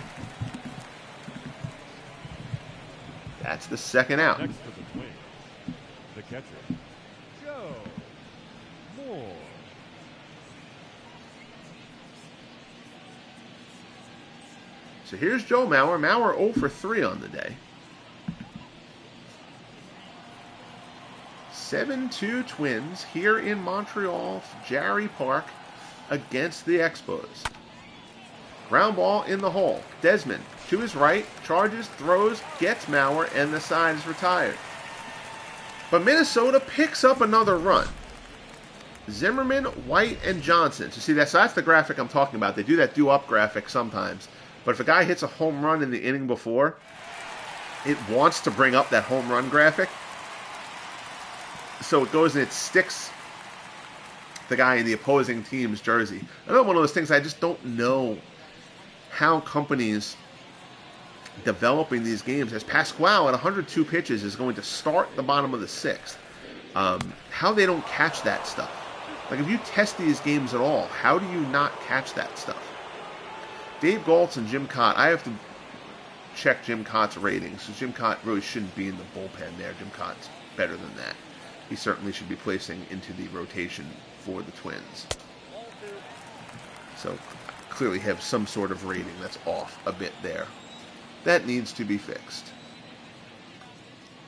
That's the second out. Next for the Twins, the catcher, Joe Moore. So here's Joe Mauer. Mauer 0 for 3 on the day. 7-2 Twins here in Montreal, Jarry Park against the Expos. Ground ball in the hole. Desmond to his right, charges, throws, gets Mauer, and the side is retired. But Minnesota picks up another run. Zimmerman, White, and Johnson. So see, that's the graphic I'm talking about. They do that do-up graphic sometimes. But if a guy hits a home run in the inning before, it wants to bring up that home run graphic. So it goes and it sticks the guy in the opposing team's jersey. Another one of those things, I just don't know how companies developing these games, as Pasquale at 102 pitches is going to start the bottom of the sixth, how they don't catch that stuff. Like, if you test these games at all, how do you not catch that stuff? Dave Goltz and Jim Cott, I have to check Jim Cott's ratings. So Jim Cott really shouldn't be in the bullpen there. Jim Cott's better than that. He certainly should be placing into the rotation for the Twins. So clearly have some sort of rating that's off a bit there. That needs to be fixed.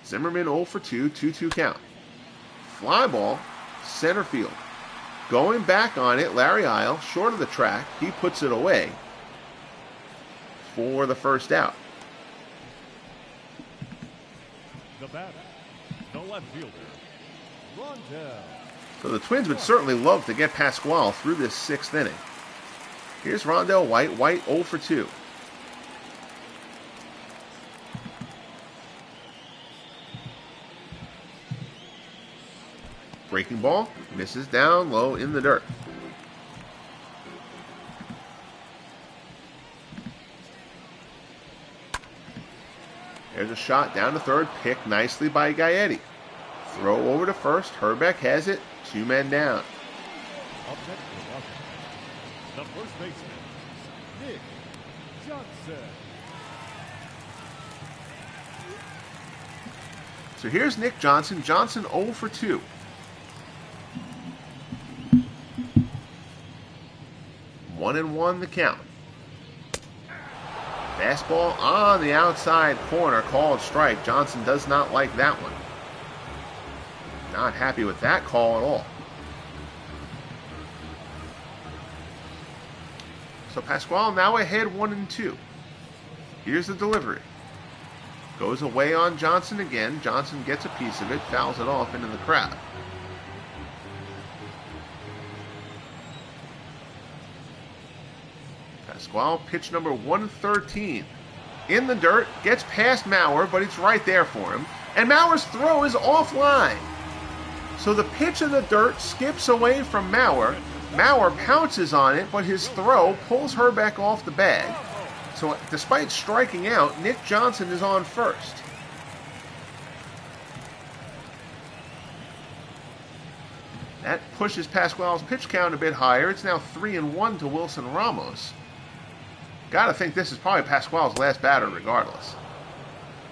Zimmerman 0 for 2, 2-2 count. Fly ball, center field. Going back on it, Larry Isle, short of the track. He puts it away for the first out. The batter, the left fielder, Rondell. So the Twins would certainly love to get Pasquale through this sixth inning. Here's Rondell White. White 0 for 2. Breaking ball, misses down low in the dirt. There's a shot down to third, picked nicely by Gaetti. Throw over to first, Herbeck has it, 2 men down. Up next for Washington, the first baseman, Nick Johnson. So here's Nick Johnson. Johnson 0 for 2. One and one the count. Fastball on the outside corner, called strike. Johnson does not like that one. Not happy with that call at all. So Pasquale now ahead 1-2. Here's the delivery. Goes away on Johnson again. Johnson gets a piece of it, fouls it off into the crowd. Pasquale, pitch number 113. In the dirt, gets past Mauer, but it's right there for him. And Mauer's throw is offline. So the pitch in the dirt skips away from Mauer. Mauer pounces on it, but his throw pulls Herbeck off the bag. So despite striking out, Nick Johnson is on first. That pushes Pasquale's pitch count a bit higher. It's now 3-1 to Wilson Ramos. Got to think this is probably Pasquale's last batter regardless.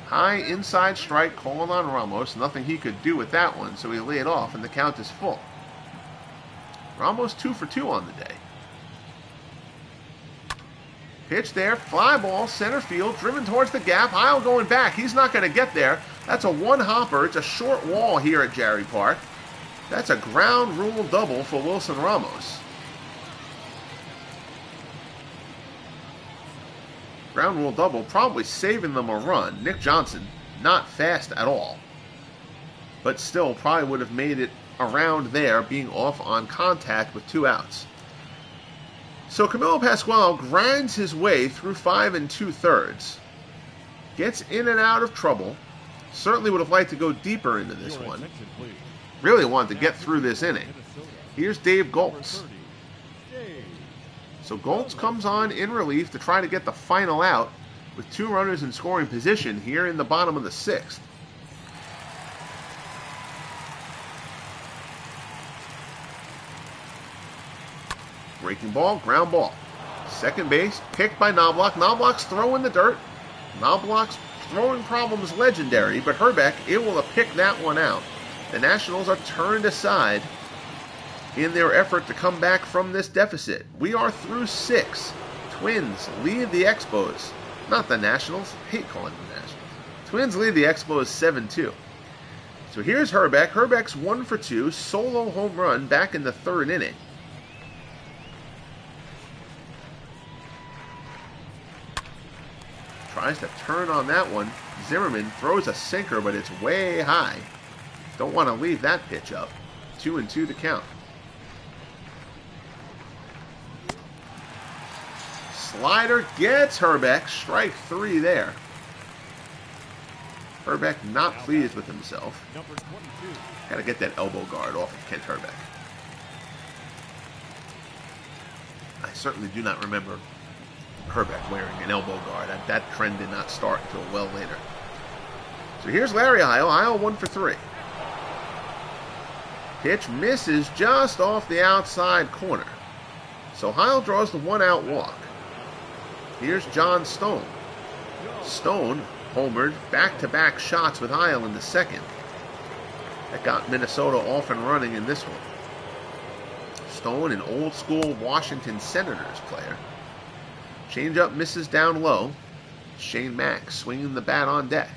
High inside strike called on Ramos. Nothing he could do with that one, so he laid off, and the count is full. Ramos 2 for 2 on the day. Pitch there, fly ball, center field, driven towards the gap. Isle going back. He's not going to get there. That's a one-hopper. It's a short wall here at Jarry Park. That's a ground rule double for Wilson Ramos. Ground rule double, probably saving them a run. Nick Johnson, not fast at all. But still probably would have made it around there, being off on contact with 2 outs. So Camilo Pasquale grinds his way through 5 2/3. Gets in and out of trouble. Certainly would have liked to go deeper into this one. Really wanted to get through this inning. Here's Dave Goltz. So Goltz comes on in relief to try to get the final out with 2 runners in scoring position here in the bottom of the 6th. Breaking ball, ground ball. Second base, picked by Knobloch. Knobloch's throwing the dirt. Knobloch's throwing problem is legendary, but Herbeck able to pick that one out. The Nationals are turned aside in their effort to come back from this deficit. We are through 6. Twins lead the Expos. Not the Nationals. I hate calling them Nationals. Twins lead the Expos 7-2. So here's Herbeck. Herbeck's 1 for 2. Solo home run back in the 3rd inning. Tries to turn on that one. Zimmerman throws a sinker, but it's way high. Don't want to leave that pitch up. 2-2 to count. Slider gets Herbeck. Strike 3 there. Herbeck not pleased with himself. Got to get that elbow guard off of Kent Herbeck. I certainly do not remember Herbeck wearing an elbow guard. That trend did not start until well later. So here's Larry Heil. Heil 1 for 3. Pitch misses just off the outside corner. So Heil draws the 1-out walk. Here's John Stone. Stone homered back-to-back shots with Heil in the 2nd. That got Minnesota off and running in this one. Stone, an old-school Washington Senators player. Changeup misses down low. Shane Mack swinging the bat on deck.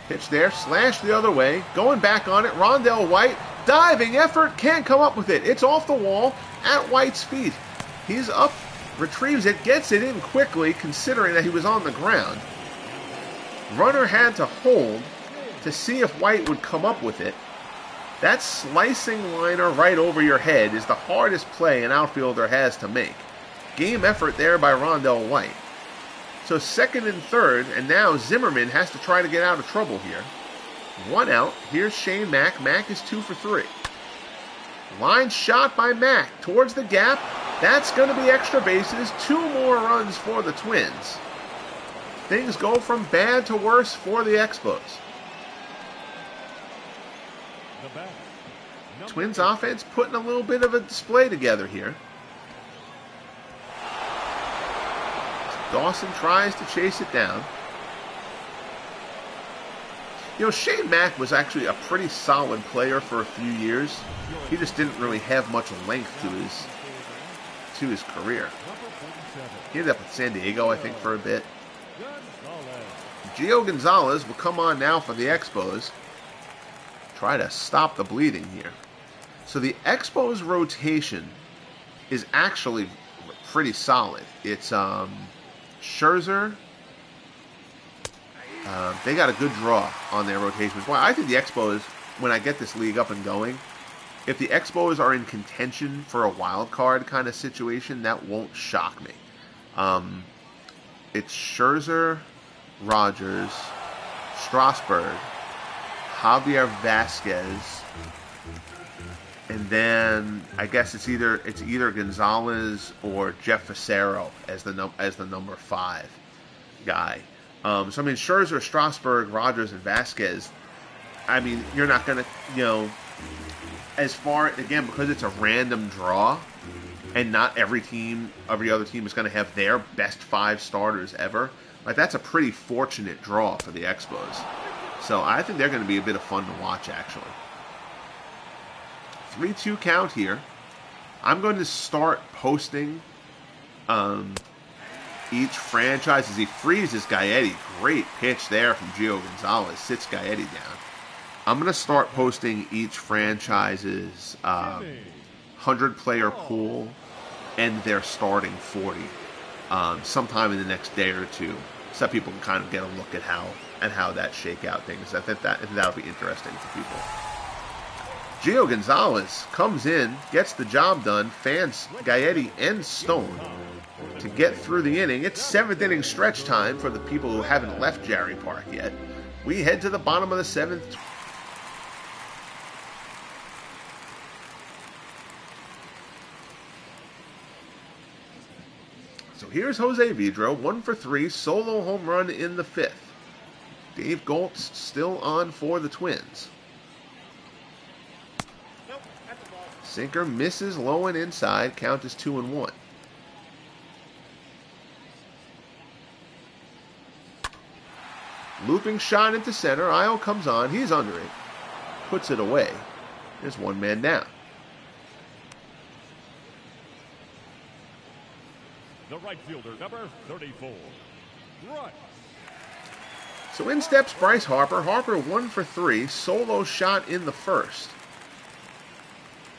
Pitch there, slash the other way, going back on it. Rondell White, diving effort, can't come up with it. It's off the wall at White's feet. He's up, retrieves it, gets it in quickly, considering that he was on the ground. Runner had to hold to see if White would come up with it. That slicing liner right over your head is the hardest play an outfielder has to make. Game effort there by Rondell White. So 2nd and 3rd, and now Zimmerman has to try to get out of trouble here. 1 out. Here's Shane Mack. Mack is 2 for 3. Line shot by Mack towards the gap. That's going to be extra bases. 2 more runs for the Twins. Things go from bad to worse for the Expos. Twins offense putting a little bit of a display together here. Dawson tries to chase it down. You know, Shane Mack was actually a pretty solid player for a few years. He just didn't really have much length to his career. He ended up with San Diego, I think, for a bit. Gio Gonzalez will come on now for the Expos. Try to stop the bleeding here. So the Expos rotation is actually pretty solid. It's Scherzer. They got a good draw on their rotation. Well, I think the Expos, when I get this league up and going, if the Expos are in contention for a wild card kind of situation, that won't shock me. It's Scherzer, Rogers, Strasburg, Javier Vasquez, and then I guess it's either Gonzalez or Jeff Fassero as the number 5 guy. So I mean, Scherzer, Strasburg, Rogers, and Vasquez. I mean, you're not gonna, as far again because it's a random draw, and not every other team is gonna have their best 5 starters ever. Like that's a pretty fortunate draw for the Expos. So I think they're going to be a bit of fun to watch, actually. 3-2 count here. I'm going to start posting each franchise as he freezes Gaetti. Great pitch there from Gio Gonzalez. Sits Gaetti down. I'm going to start posting each franchise's 100-player pool and their starting 40 sometime in the next day or two, so that people can kind of get a look at how that shakeout things. I think that'll be interesting for people. Gio Gonzalez comes in, gets the job done, fans Gaetti and Stone to get through the inning. It's 7th inning stretch time for the people who haven't left Jarry Park yet. We head to the bottom of the 7th. So here's Jose Vidro, 1 for 3, solo home run in the 5th. Dave Goltz still on for the Twins. Sinker misses low and inside. Count is 2-1. Looping shot into center. Io comes on. He's under it. Puts it away. There's one man down. The right fielder, number 34. Run. So in steps Bryce Harper. Harper 1 for 3. Solo shot in the first.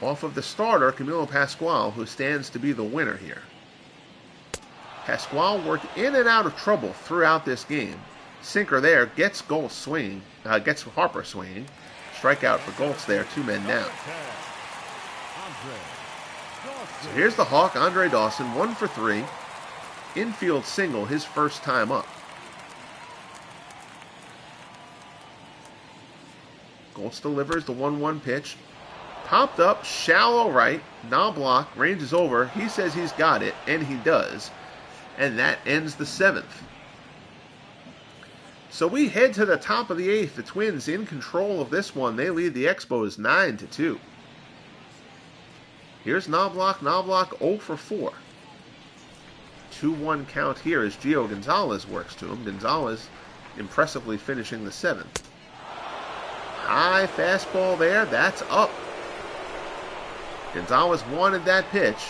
Off of the starter, Camilo Pascual, who stands to be the winner here. Pascual worked in and out of trouble throughout this game. Sinker there, gets Goltz swinging, gets Harper swinging. Strikeout for Goltz there, 2 men down. So here's the Hawk, Andre Dawson, 1 for 3. Infield single, his first time up. Goltz delivers the 1-1 pitch. Popped up, shallow right, Knobloch ranges over. He says he's got it, and he does. And that ends the 7th. So we head to the top of the 8th. The Twins in control of this one. They lead the Expos 9-2. Here's Knobloch. Knobloch 0 for 4. 2-1 count here as Gio Gonzalez works to him. Gonzalez impressively finishing the 7th. High fastball there. That's up. Gonzalez wanted that pitch,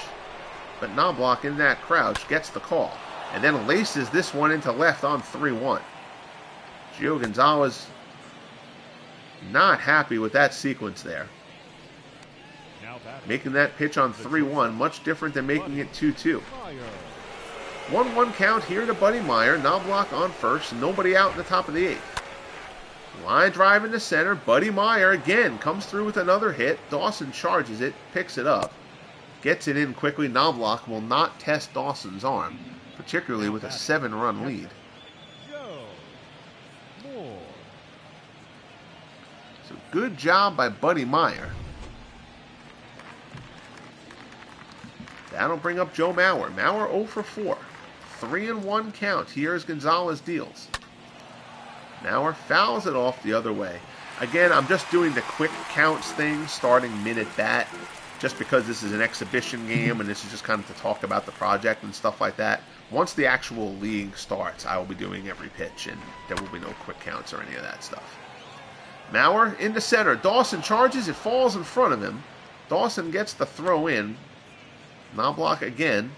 but Knobloch in that crouch gets the call, and then laces this one into left on 3-1. Gio Gonzalez not happy with that sequence there. Making that pitch on 3-1, much different than making it 2-2. 1-1 count here to Buddy Meyer. Knobloch on first, nobody out in the top of the 8th. Line drive into center. Buddy Meyer again comes through with another hit. Dawson charges it, picks it up, gets it in quickly. Knobloch will not test Dawson's arm, particularly with a 7-run lead. So good job by Buddy Meyer. That'll bring up Joe Mauer. Mauer 0 for 4. 3-1 count. Here's Gonzalez deals. Mauer fouls it off the other way. Again, I'm just doing the quick counts thing, starting mid-at-bat, just because this is an exhibition game and this is just kind of to talk about the project and stuff like that. Once the actual league starts, I will be doing every pitch, and there will be no quick counts or any of that stuff. Mauer into center. Dawson charges. It falls in front of him. Dawson gets the throw in. Knobloch again.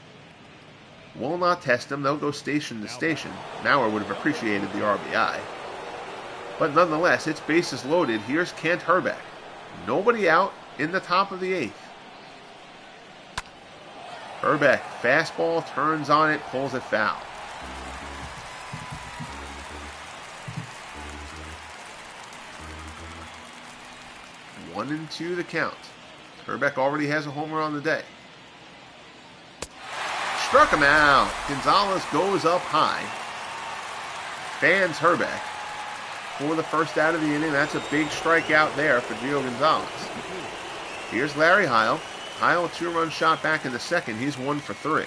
Will not test him. They'll go station to station. Mauer would have appreciated the RBI. But nonetheless, it's bases loaded. Here's Kent Hrbek. Nobody out in the top of the 8th. Hrbek, fastball, turns on it, pulls it foul. One and 2 the count. Hrbek already has a homer on the day. Struck him out. Gonzalez goes up high. Fans Hrbek for the first out of the inning. That's a big strikeout there for Gio Gonzalez. Here's Larry Heil. Heil, a 2-run shot back in the second. He's 1 for 3.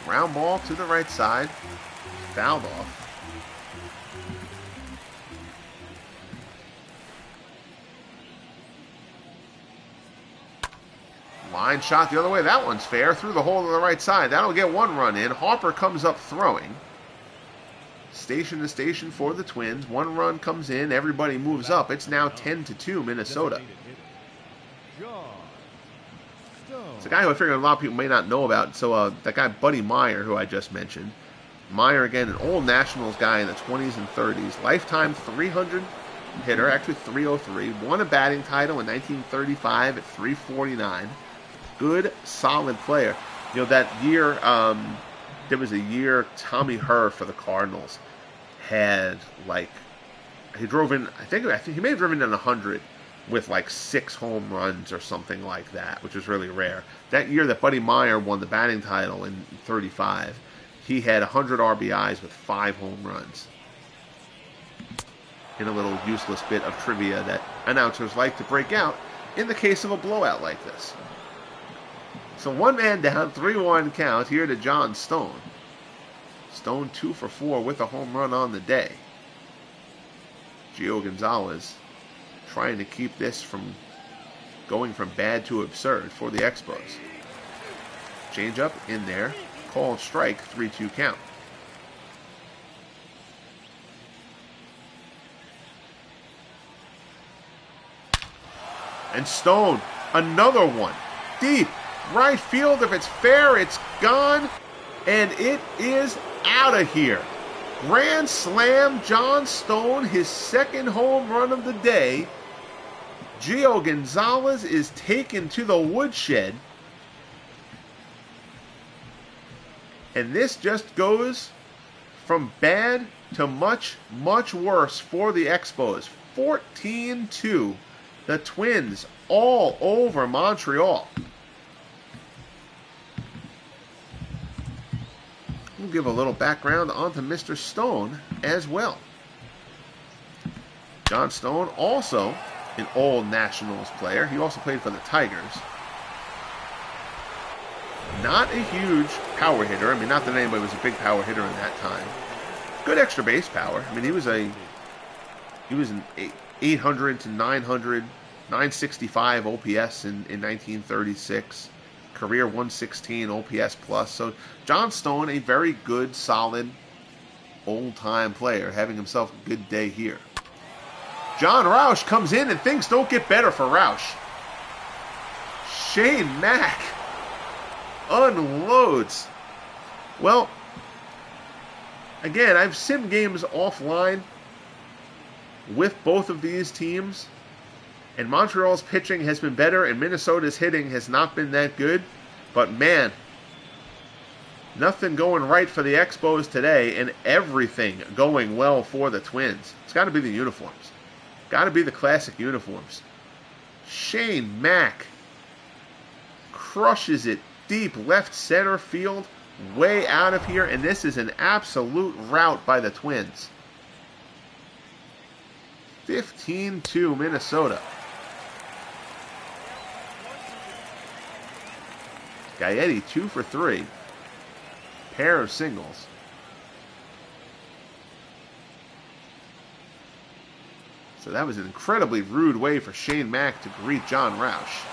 Ground ball to the right side. Fouled off. Line shot the other way. That one's fair. Through the hole to the right side. That'll get 1 run in. Harper comes up throwing. Station to station for the Twins. 1 run comes in. Everybody moves up. It's now 10-2 Minnesota. It's a guy who I figured a lot of people may not know about. So that guy Buddy Meyer, who I just mentioned. Meyer, again, an old Nationals guy in the 20s and 30s. Lifetime 300 hitter, actually 303. Won a batting title in 1935 at 349. Good, solid player. You know, that year, there was a year Tommy Herr for the Cardinals had, like, he drove in, I think he may have driven in 100 with, like, 6 home runs or something like that, which was really rare. That year that Buddy Meyer won the batting title in 35, he had 100 RBIs with 5 home runs. In a little useless bit of trivia that announcers like to break out in the case of a blowout like this. So one man down, 3-1 count here to John Stone. Stone 2 for 4 with a home run on the day. Gio Gonzalez trying to keep this from going from bad to absurd for the Expos. Changeup in there, called strike, 3-2 count. And Stone, another one, deep right field. If it's fair, it's gone, and it is out of here. Grand slam, John Stone, his second home run of the day. Gio Gonzalez is taken to the woodshed. And this just goes from bad to much, much worse for the Expos. 14-2. The Twins all over Montreal. We'll give a little background onto Mr. Stone as well. John Stone, also an old Nationals player. He also played for the Tigers. Not a huge power hitter. I mean, not that anybody was a big power hitter in that time. Good extra base power. I mean, he was an 800 to 900, 965 OPS in 1936. Career 116 OPS plus. So John Stone, a very good, solid, old-time player, having himself a good day here. John Roush comes in, and things don't get better for Roush. Shane Mack unloads. Well, again, I've sim games offline with both of these teams, and Montreal's pitching has been better, and Minnesota's hitting has not been that good. But man, nothing going right for the Expos today, and everything going well for the Twins. It's got to be the uniforms. Got to be the classic uniforms. Shane Mack crushes it deep left center field, way out of here, and this is an absolute rout by the Twins. 15-2 Minnesota. Gaetti 2 for 3. Pair of singles. So that was an incredibly rude way for Shane Mack to greet John Roush.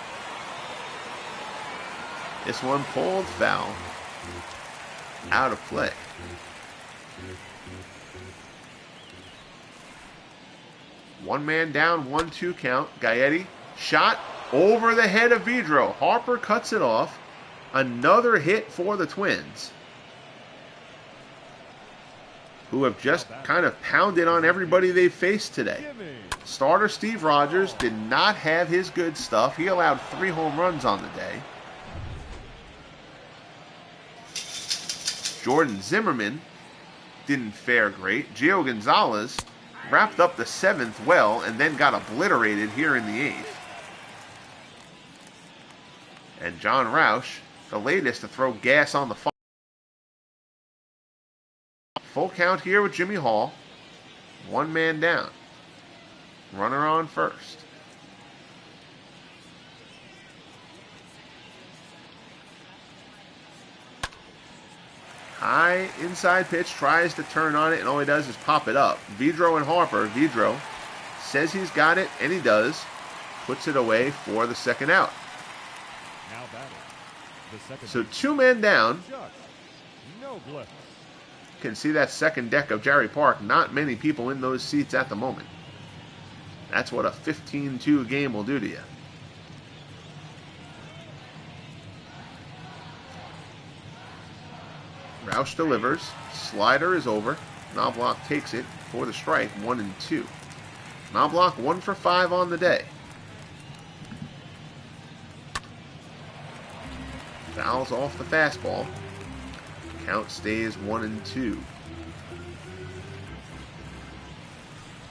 This one pulled foul. Out of play. One man down, 1-2 count. Gaetti shot over the head of Vidro. Harper cuts it off. Another hit for the Twins, who have just kind of pounded on everybody they've faced today. Starter Steve Rogers did not have his good stuff. He allowed 3 home runs on the day. Jordan Zimmerman didn't fare great. Gio Gonzalez wrapped up the 7th well and then got obliterated here in the 8th. And John Roush, the latest to throw gas on the fire. Full count here with Jimmy Hall. One man down. Runner on first. High inside pitch, tries to turn on it, and all he does is pop it up. Vidro and Harper. Vidro says he's got it, and he does. Puts it away for the second out. Now batting. So 2 men down. No blitz. You can see that second deck of Jerry Park. Not many people in those seats at the moment. That's what a 15-2 game will do to you. Roush delivers. Slider is over. Knobloch takes it for the strike. 1-2. Knobloch 1 for 5 on the day. Fouls off the fastball. Count stays 1-2.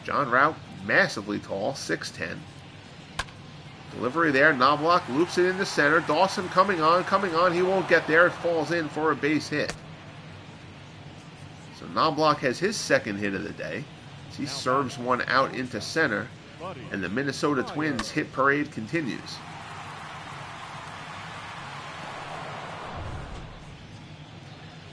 John Rout, massively tall, 6'10". Delivery there. Knobloch loops it into center. Dawson coming on. He won't get there. It falls in for a base hit. So Knobloch has his second hit of the day. He serves one out into center. Buddy. And the Minnesota Twins hit parade continues.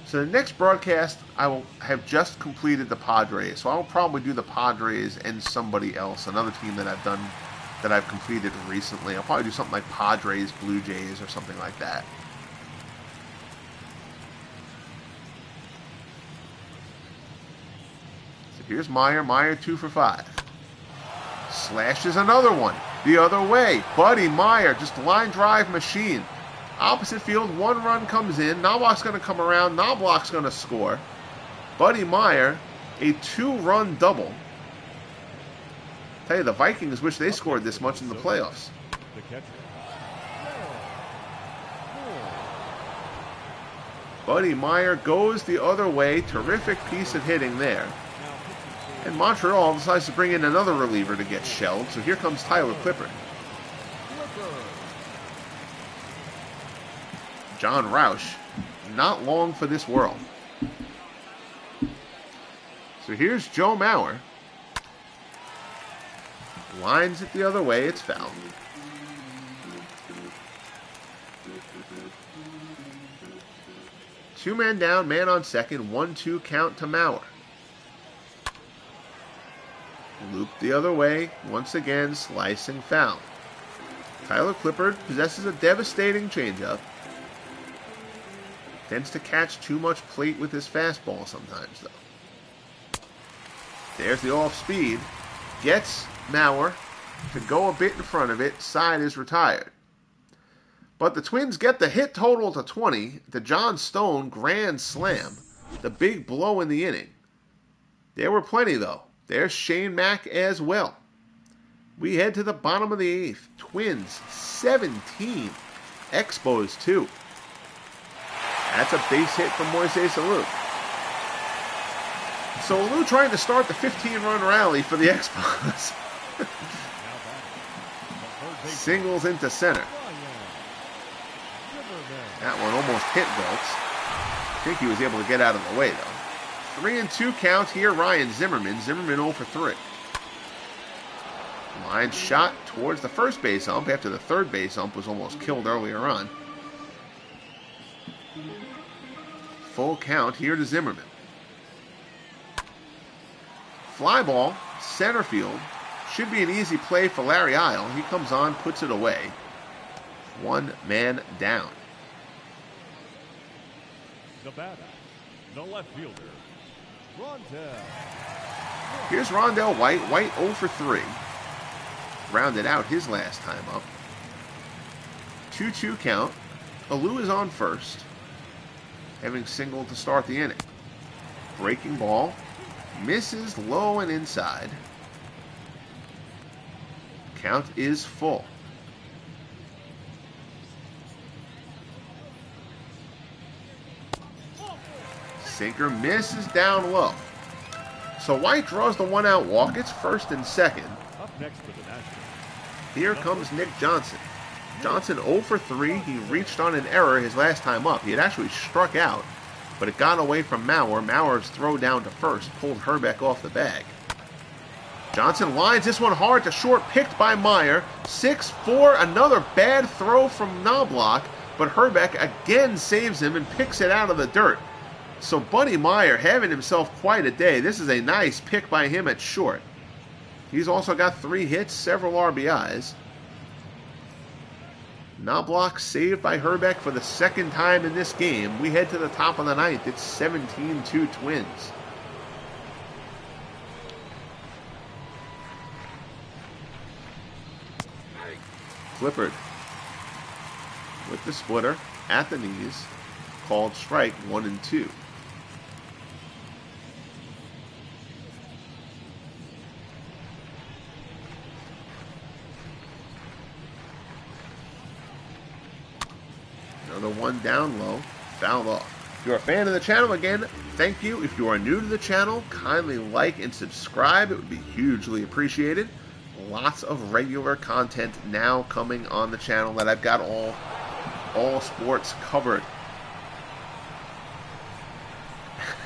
So the next broadcast, I will have just completed the Padres. So I'll probably do the Padres and somebody else, another team that I've completed recently. I'll probably do something like Padres, Blue Jays, or something like that. So here's Meyer. Meyer 2 for 5. Slashes another one the other way. Buddy Meyer, just line drive machine. Opposite field, 1 run comes in. Knobloch's going to come around. Knobloch's going to score. Buddy Meyer, a 2-run double. Tell you, the Vikings wish they scored this much in the playoffs. The catcher. Buddy Meyer goes the other way. Terrific piece of hitting there. And Montreal decides to bring in another reliever to get shelled. So here comes Tyler Clippard. John Roush, not long for this world. So here's Joe Mauer. Lines it the other way, it's foul. Two men down, man on second, 1-2 count to Mauer. Loop the other way, once again, slicing foul. Tyler Clippard possesses a devastating changeup. Tends to catch too much plate with his fastball sometimes, though. There's the off-speed. Gets Mauer to go a bit in front of it. Side is retired. But the Twins get the hit total to 20. The John Stone grand slam. The big blow in the inning. There were plenty, though. There's Shane Mack as well. We head to the bottom of the 8th. Twins 17. Expos 2. That's a base hit from Moises Alou. So Alou trying to start the 15-run rally for the Expos. Singles into center. That one almost hit Wiltz. I think he was able to get out of the way, though. 3-2 count here, Ryan Zimmerman. Zimmerman 0 for 3. Line shot towards the first base ump after the third base ump was almost killed earlier on. Full count here to Zimmerman. Fly ball, center field. Should be an easy play for Larry Isle. He comes on, puts it away. 1 man down. The batter, the left fielder, Rondell. Here's Rondell White. White 0 for 3. Rounded out his last time up. 2-2 count. Alou is on first, having singled to start the inning. Breaking ball. Misses low and inside. Count is full. Sinker misses down low. So White draws the 1-out walk. It's first and second. Up next for the Nationals. Here comes Nick Johnson. Johnson 0 for 3. He reached on an error his last time up. He had actually struck out, but it got away from Mauer. Mauer's throw down to first pulled Herbeck off the bag. Johnson lines this one hard to short, picked by Meyer. 6-4, another bad throw from Knobloch, but Herbeck again saves him and picks it out of the dirt. So Buddy Meyer having himself quite a day. This is a nice pick by him at short. He's also got 3 hits, several RBIs. Knobloch saved by Herbeck for the second time in this game. We head to the top of the 9th. It's 17-2 Twins. Clippard with the splitter at the knees. Called strike 1 and 2. Another one down low, fouled off. If you're a fan of the channel, again, thank you. If you are new to the channel, kindly like and subscribe. It would be hugely appreciated. Lots of regular content now coming on the channel that I've got all sports covered.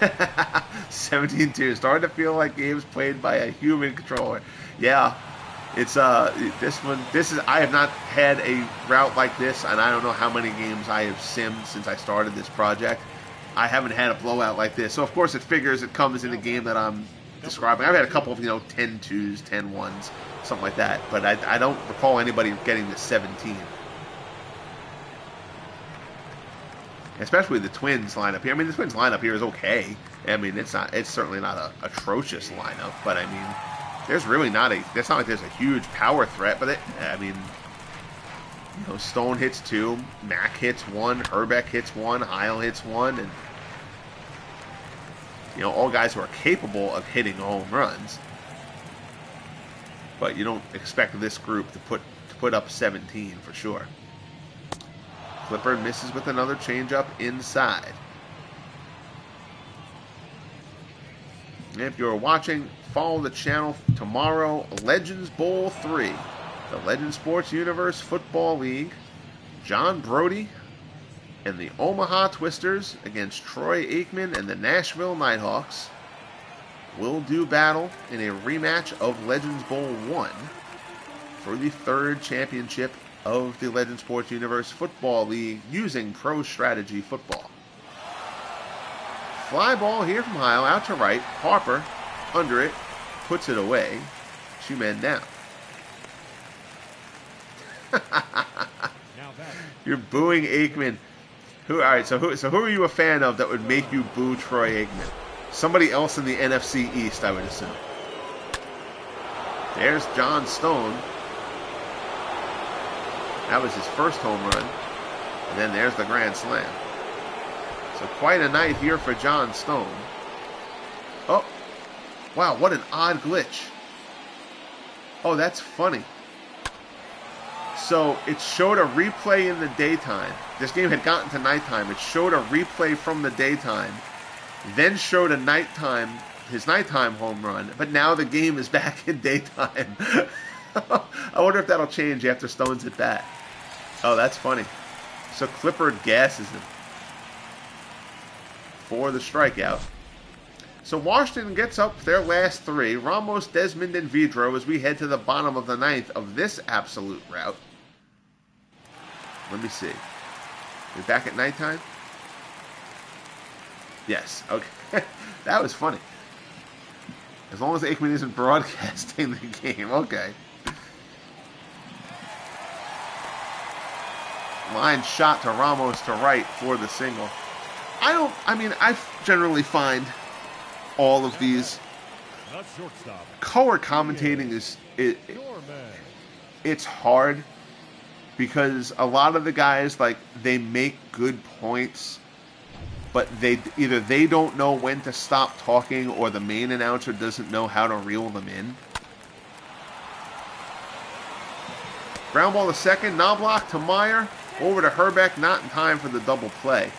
17-2. Starting to feel like games played by a human controller. Yeah, It's this is I have not had a route like this, and I don't know how many games I have simmed since I started this project. I haven't had a blowout like this, so of course it figures it comes in the game that I'm describing. I've had a couple of 10-2s, 10-1s, something like that, but I don't recall anybody getting to 17. Especially the Twins lineup here. I mean, the Twins lineup here is okay. I mean, it's certainly not a atrocious lineup, but I mean, there's really not it's not like there's a huge power threat, but Stone hits 2, Mack hits 1, Herbeck hits 1, Heil hits 1, and all guys who are capable of hitting home runs. But you don't expect this group to put up 17 for sure. Clipper misses with another changeup inside. And if you're watching, follow the channel tomorrow. Legends Bowl 3, the Legend Sports Universe Football League. John Brody and the Omaha Twisters against Troy Aikman and the Nashville Nighthawks will do battle in a rematch of Legends Bowl 1 for the 3rd championship of the Legend Sports Universe Football League using Pro Strategy Football. Fly ball here from Heil, out to right. Harper under it, puts it away. 2 men down. You're booing Aikman. All right, so who are you a fan of that would make you boo Troy Aikman? Somebody else in the NFC East, I would assume. There's John Stone. That was his first home run. And then there's the grand slam. So quite a night here for John Stone. Oh, wow, what an odd glitch. Oh, that's funny. So it showed a replay in the daytime. This game had gotten to nighttime. It showed a replay from the daytime. Then showed his nighttime home run. But now the game is back in daytime. I wonder if that'll change after Stone's at bat. Oh, that's funny. So Clipper gasses him for the strikeout. So Washington gets up their last 3. Ramos, Desmond, and Vidro as we head to the bottom of the 9th of this absolute route. Let me see. We're back at nighttime? Yes. Okay. That was funny. As long as Aikman isn't broadcasting the game. Okay. Line shot to Ramos to right for the single. I generally find all of these color commentating it's hard because a lot of the guys, they make good points, but either they don't know when to stop talking or the main announcer doesn't know how to reel them in. Ground ball to second, Knobloch to Meyer. Over to Herbeck, not in time for the double play.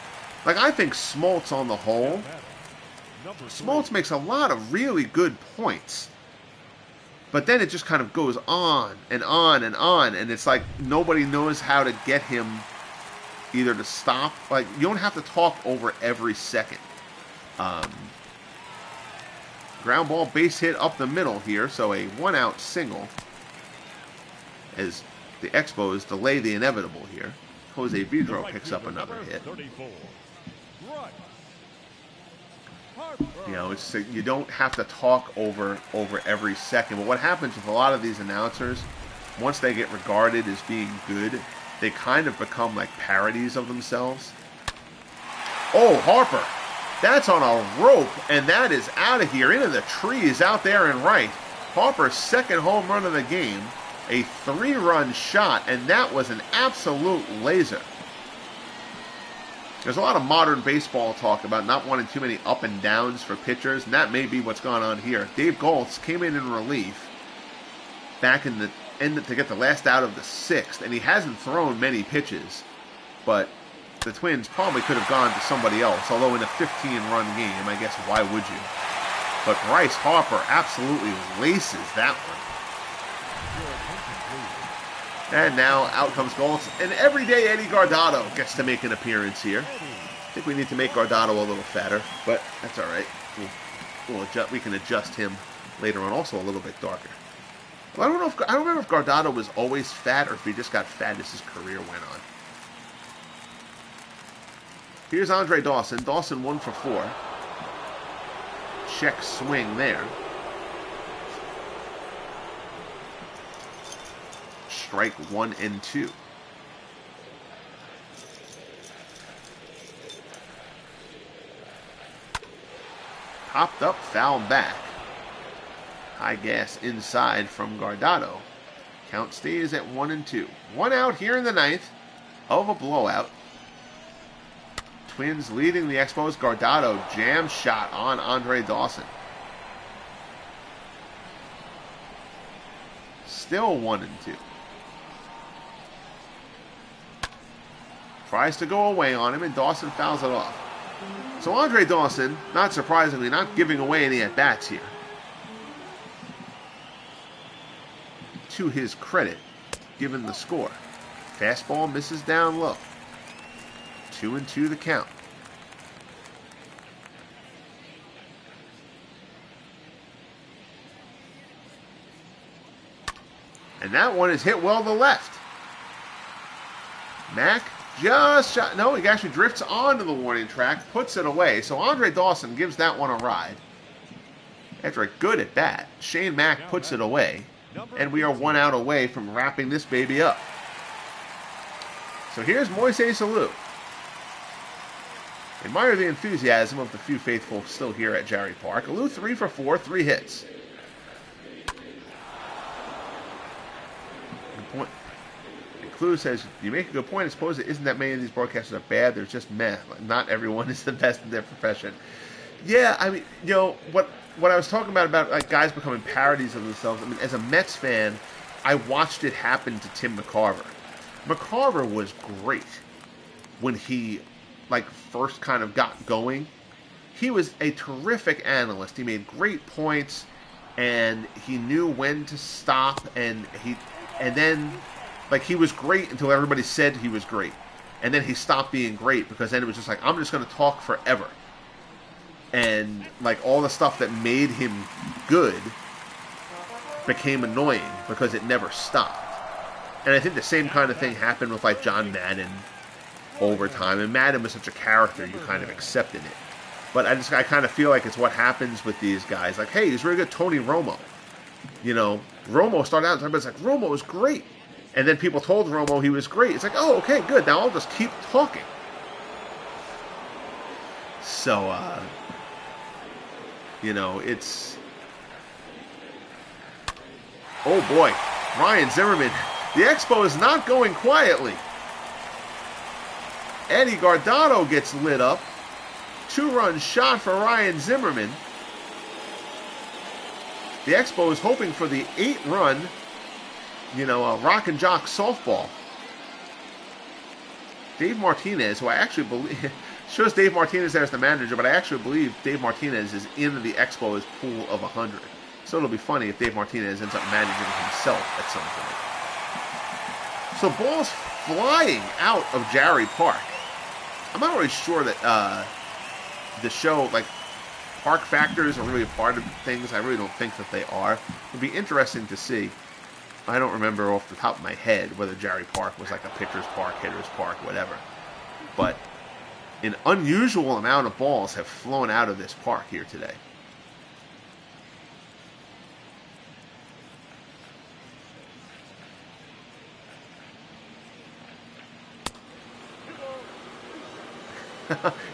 I think Smoltz on the whole, Smoltz makes a lot of really good points. But then it just kind of goes on and on and on, and it's like nobody knows how to get him either to stop. You don't have to talk over every second. Ground ball, base hit up the middle here, so a 1-out single as the Expos delay the inevitable here. Jose Vidro picks up another hit. It's you don't have to talk over every second. But what happens with a lot of these announcers, once they get regarded as being good, they kind of become like parodies of themselves. Oh, Harper. That's on a rope, and that is out of here into the trees out there and right. Harper's second home run of the game. A 3-run shot, and that was an absolute laser. There's a lot of modern baseball talk about not wanting too many up and downs for pitchers, and that may be what's going on here. Dave Goltz came in relief back in the end to get the last out of the 6th, and he hasn't thrown many pitches, but the Twins probably could have gone to somebody else, although in a 15-run game, I guess why would you? But Bryce Harper absolutely laces that one. And now out comes Goltz. And everyday Eddie Guardado gets to make an appearance here. I think we need to make Guardado a little fatter, but that's all right. We can adjust him later on, also a little bit darker. Well, I don't remember if Guardado was always fat or if he just got fat as his career went on. Here's Andre Dawson. Dawson 1 for 4. Check swing there. Strike 1 and 2. Popped up, foul back. High gas inside from Guardado. Count stays at 1 and 2. 1 out here in the 9th of a blowout. Twins leading the Expos. Guardado jam shot on Andre Dawson. Still 1 and 2. Tries to go away on him, and Dawson fouls it off. So Andre Dawson, not surprisingly, not giving away any at-bats here. To his credit, given the score. Fastball misses down low. 2 and 2 the count. And that one is hit well to left. Mack just shot. No, he actually drifts onto the warning track, puts it away. So Andre Dawson gives that one a ride. After a good at bat, Shane Mack puts it away. And we are 1 out away from wrapping this baby up. So here's Moises Alou. Admire the enthusiasm of the few faithful still here at Jarry Park. Alou 3 for 4, 3 hits. Good point. And Clue says, you make a good point. I suppose it isn't that many of these broadcasters are bad. They're just meh. Not everyone is the best in their profession. Yeah, I mean, you know, what I was talking about like guys becoming parodies of themselves. I mean, as a Mets fan, I watched it happen to Tim McCarver. McCarver was great when he first kind of got going. He was a terrific analyst. He made great points, and he knew when to stop. And then he was great until everybody said he was great, and then he stopped being great because then it was just like, I'm just going to talk forever. And all the stuff that made him good became annoying because it never stopped. And I think the same kind of thing happened with John Madden over time. And Madden was such a character, you kind of accepted it. But I kind of feel like it's what happens with these guys. Hey, he's really good. Tony Romo. You know, Romo started out, everybody's like, Romo was great. And then people told Romo he was great. It's like, oh, okay, good. Now I'll just keep talking. So, you know, it's... Oh, boy. Ryan Zimmerman. The Expo is not going quietly. Eddie Guardado gets lit up. 2-run shot for Ryan Zimmerman. The Expo is hoping for the 8-run, rock and jock softball. Dave Martinez, who I actually believe... shows Dave Martinez there as the manager, but I actually believe Dave Martinez is in the Expos pool of 100. So it'll be funny if Dave Martinez ends up managing himself at some point. So balls flying out of Jarry Park. I'm not really sure that the show, park factors are really a part of things. I really don't think that they are. It'd be interesting to see. I don't remember off the top of my head whether Jarry Park was a pitcher's park, hitter's park, whatever. But an unusual amount of balls have flown out of this park here today.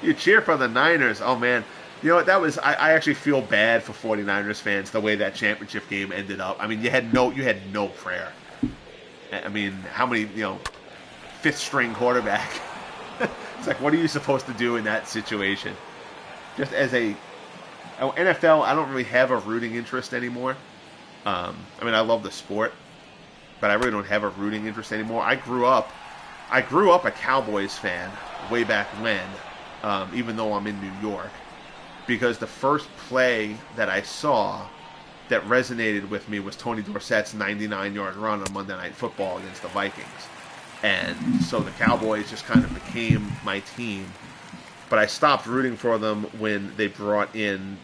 You cheer for the Niners. Oh, man. You know what? That was... I actually feel bad for 49ers fans the way that championship game ended up. I mean, you had no prayer. I mean, how many, fifth-string quarterback... It's what are you supposed to do in that situation? Just as NFL, I don't really have a rooting interest anymore. I mean, I love the sport, but I really don't have a rooting interest anymore. I grew up a Cowboys fan way back when, even though I'm in New York, because the first play that I saw that resonated with me was Tony Dorsett's 99-yard run on Monday Night Football against the Vikings. And so the Cowboys just kind of became my team. But I stopped rooting for them when they brought in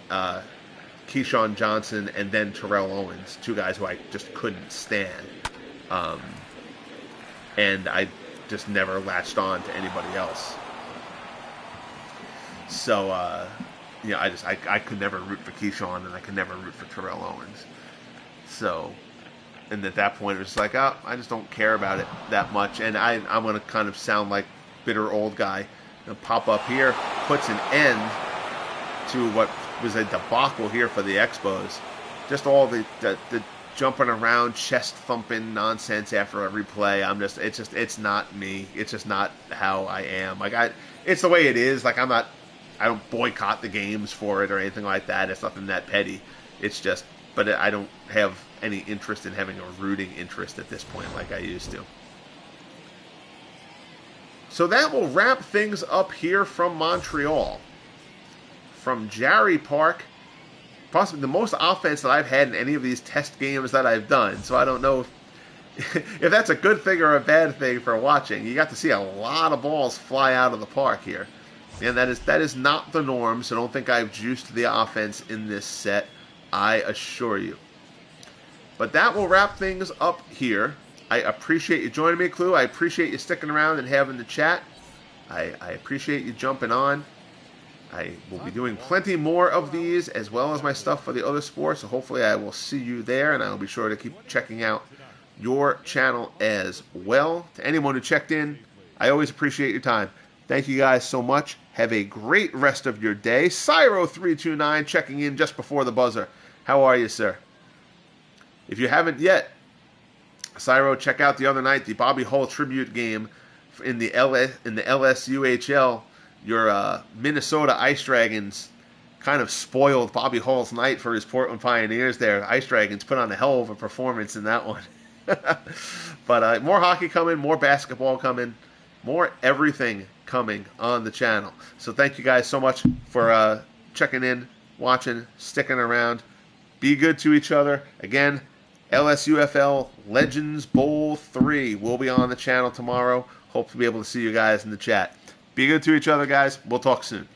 Keyshawn Johnson and then Terrell Owens, two guys who I just couldn't stand. And I just never latched on to anybody else. So, I could never root for Keyshawn, and I could never root for Terrell Owens. So, and at that point, it was like, oh, I just don't care about it that much. And I'm going to kind of sound like bitter old guy. And pop up here, puts an end to what was a debacle here for the Expos. Just all the jumping around, chest thumping nonsense after every play. It's not me. It's just not how I am. It's the way it is. Like, I don't boycott the games for it or anything like that. It's nothing that petty. It's just, but I don't have any interest in having a rooting interest at this point like I used to. So that will wrap things up here from Montreal. From Jarry Park, possibly the most offense that I've had in any of these test games that I've done. So I don't know if that's a good thing or a bad thing for watching. You got to see a lot of balls fly out of the park here. And that is not the norm, so don't think I've juiced the offense in this set, I assure you. But that will wrap things up here. I appreciate you joining me, Clue. I appreciate you sticking around and having the chat. I appreciate you jumping on. I will be doing plenty more of these, as well as my stuff for the other sports, so hopefully I will see you there, and I will be sure to keep checking out your channel as well. To anyone who checked in, I always appreciate your time. Thank you guys so much. Have a great rest of your day. Cyro329 checking in just before the buzzer. How are you, sir? If you haven't yet, Cyro, check out the other night, the Bobby Hull tribute game in the LSUHL. Your Minnesota Ice Dragons kind of spoiled Bobby Hull's night for his Portland Pioneers there. Ice Dragons put on a hell of a performance in that one. But more hockey coming, more basketball coming, more everything coming on the channel. So thank you guys so much for checking in, watching, sticking around. Be good to each other. Again, LSUFL Legends Bowl 3 will be on the channel tomorrow. Hope to be able to see you guys in the chat. Be good to each other, guys. We'll talk soon.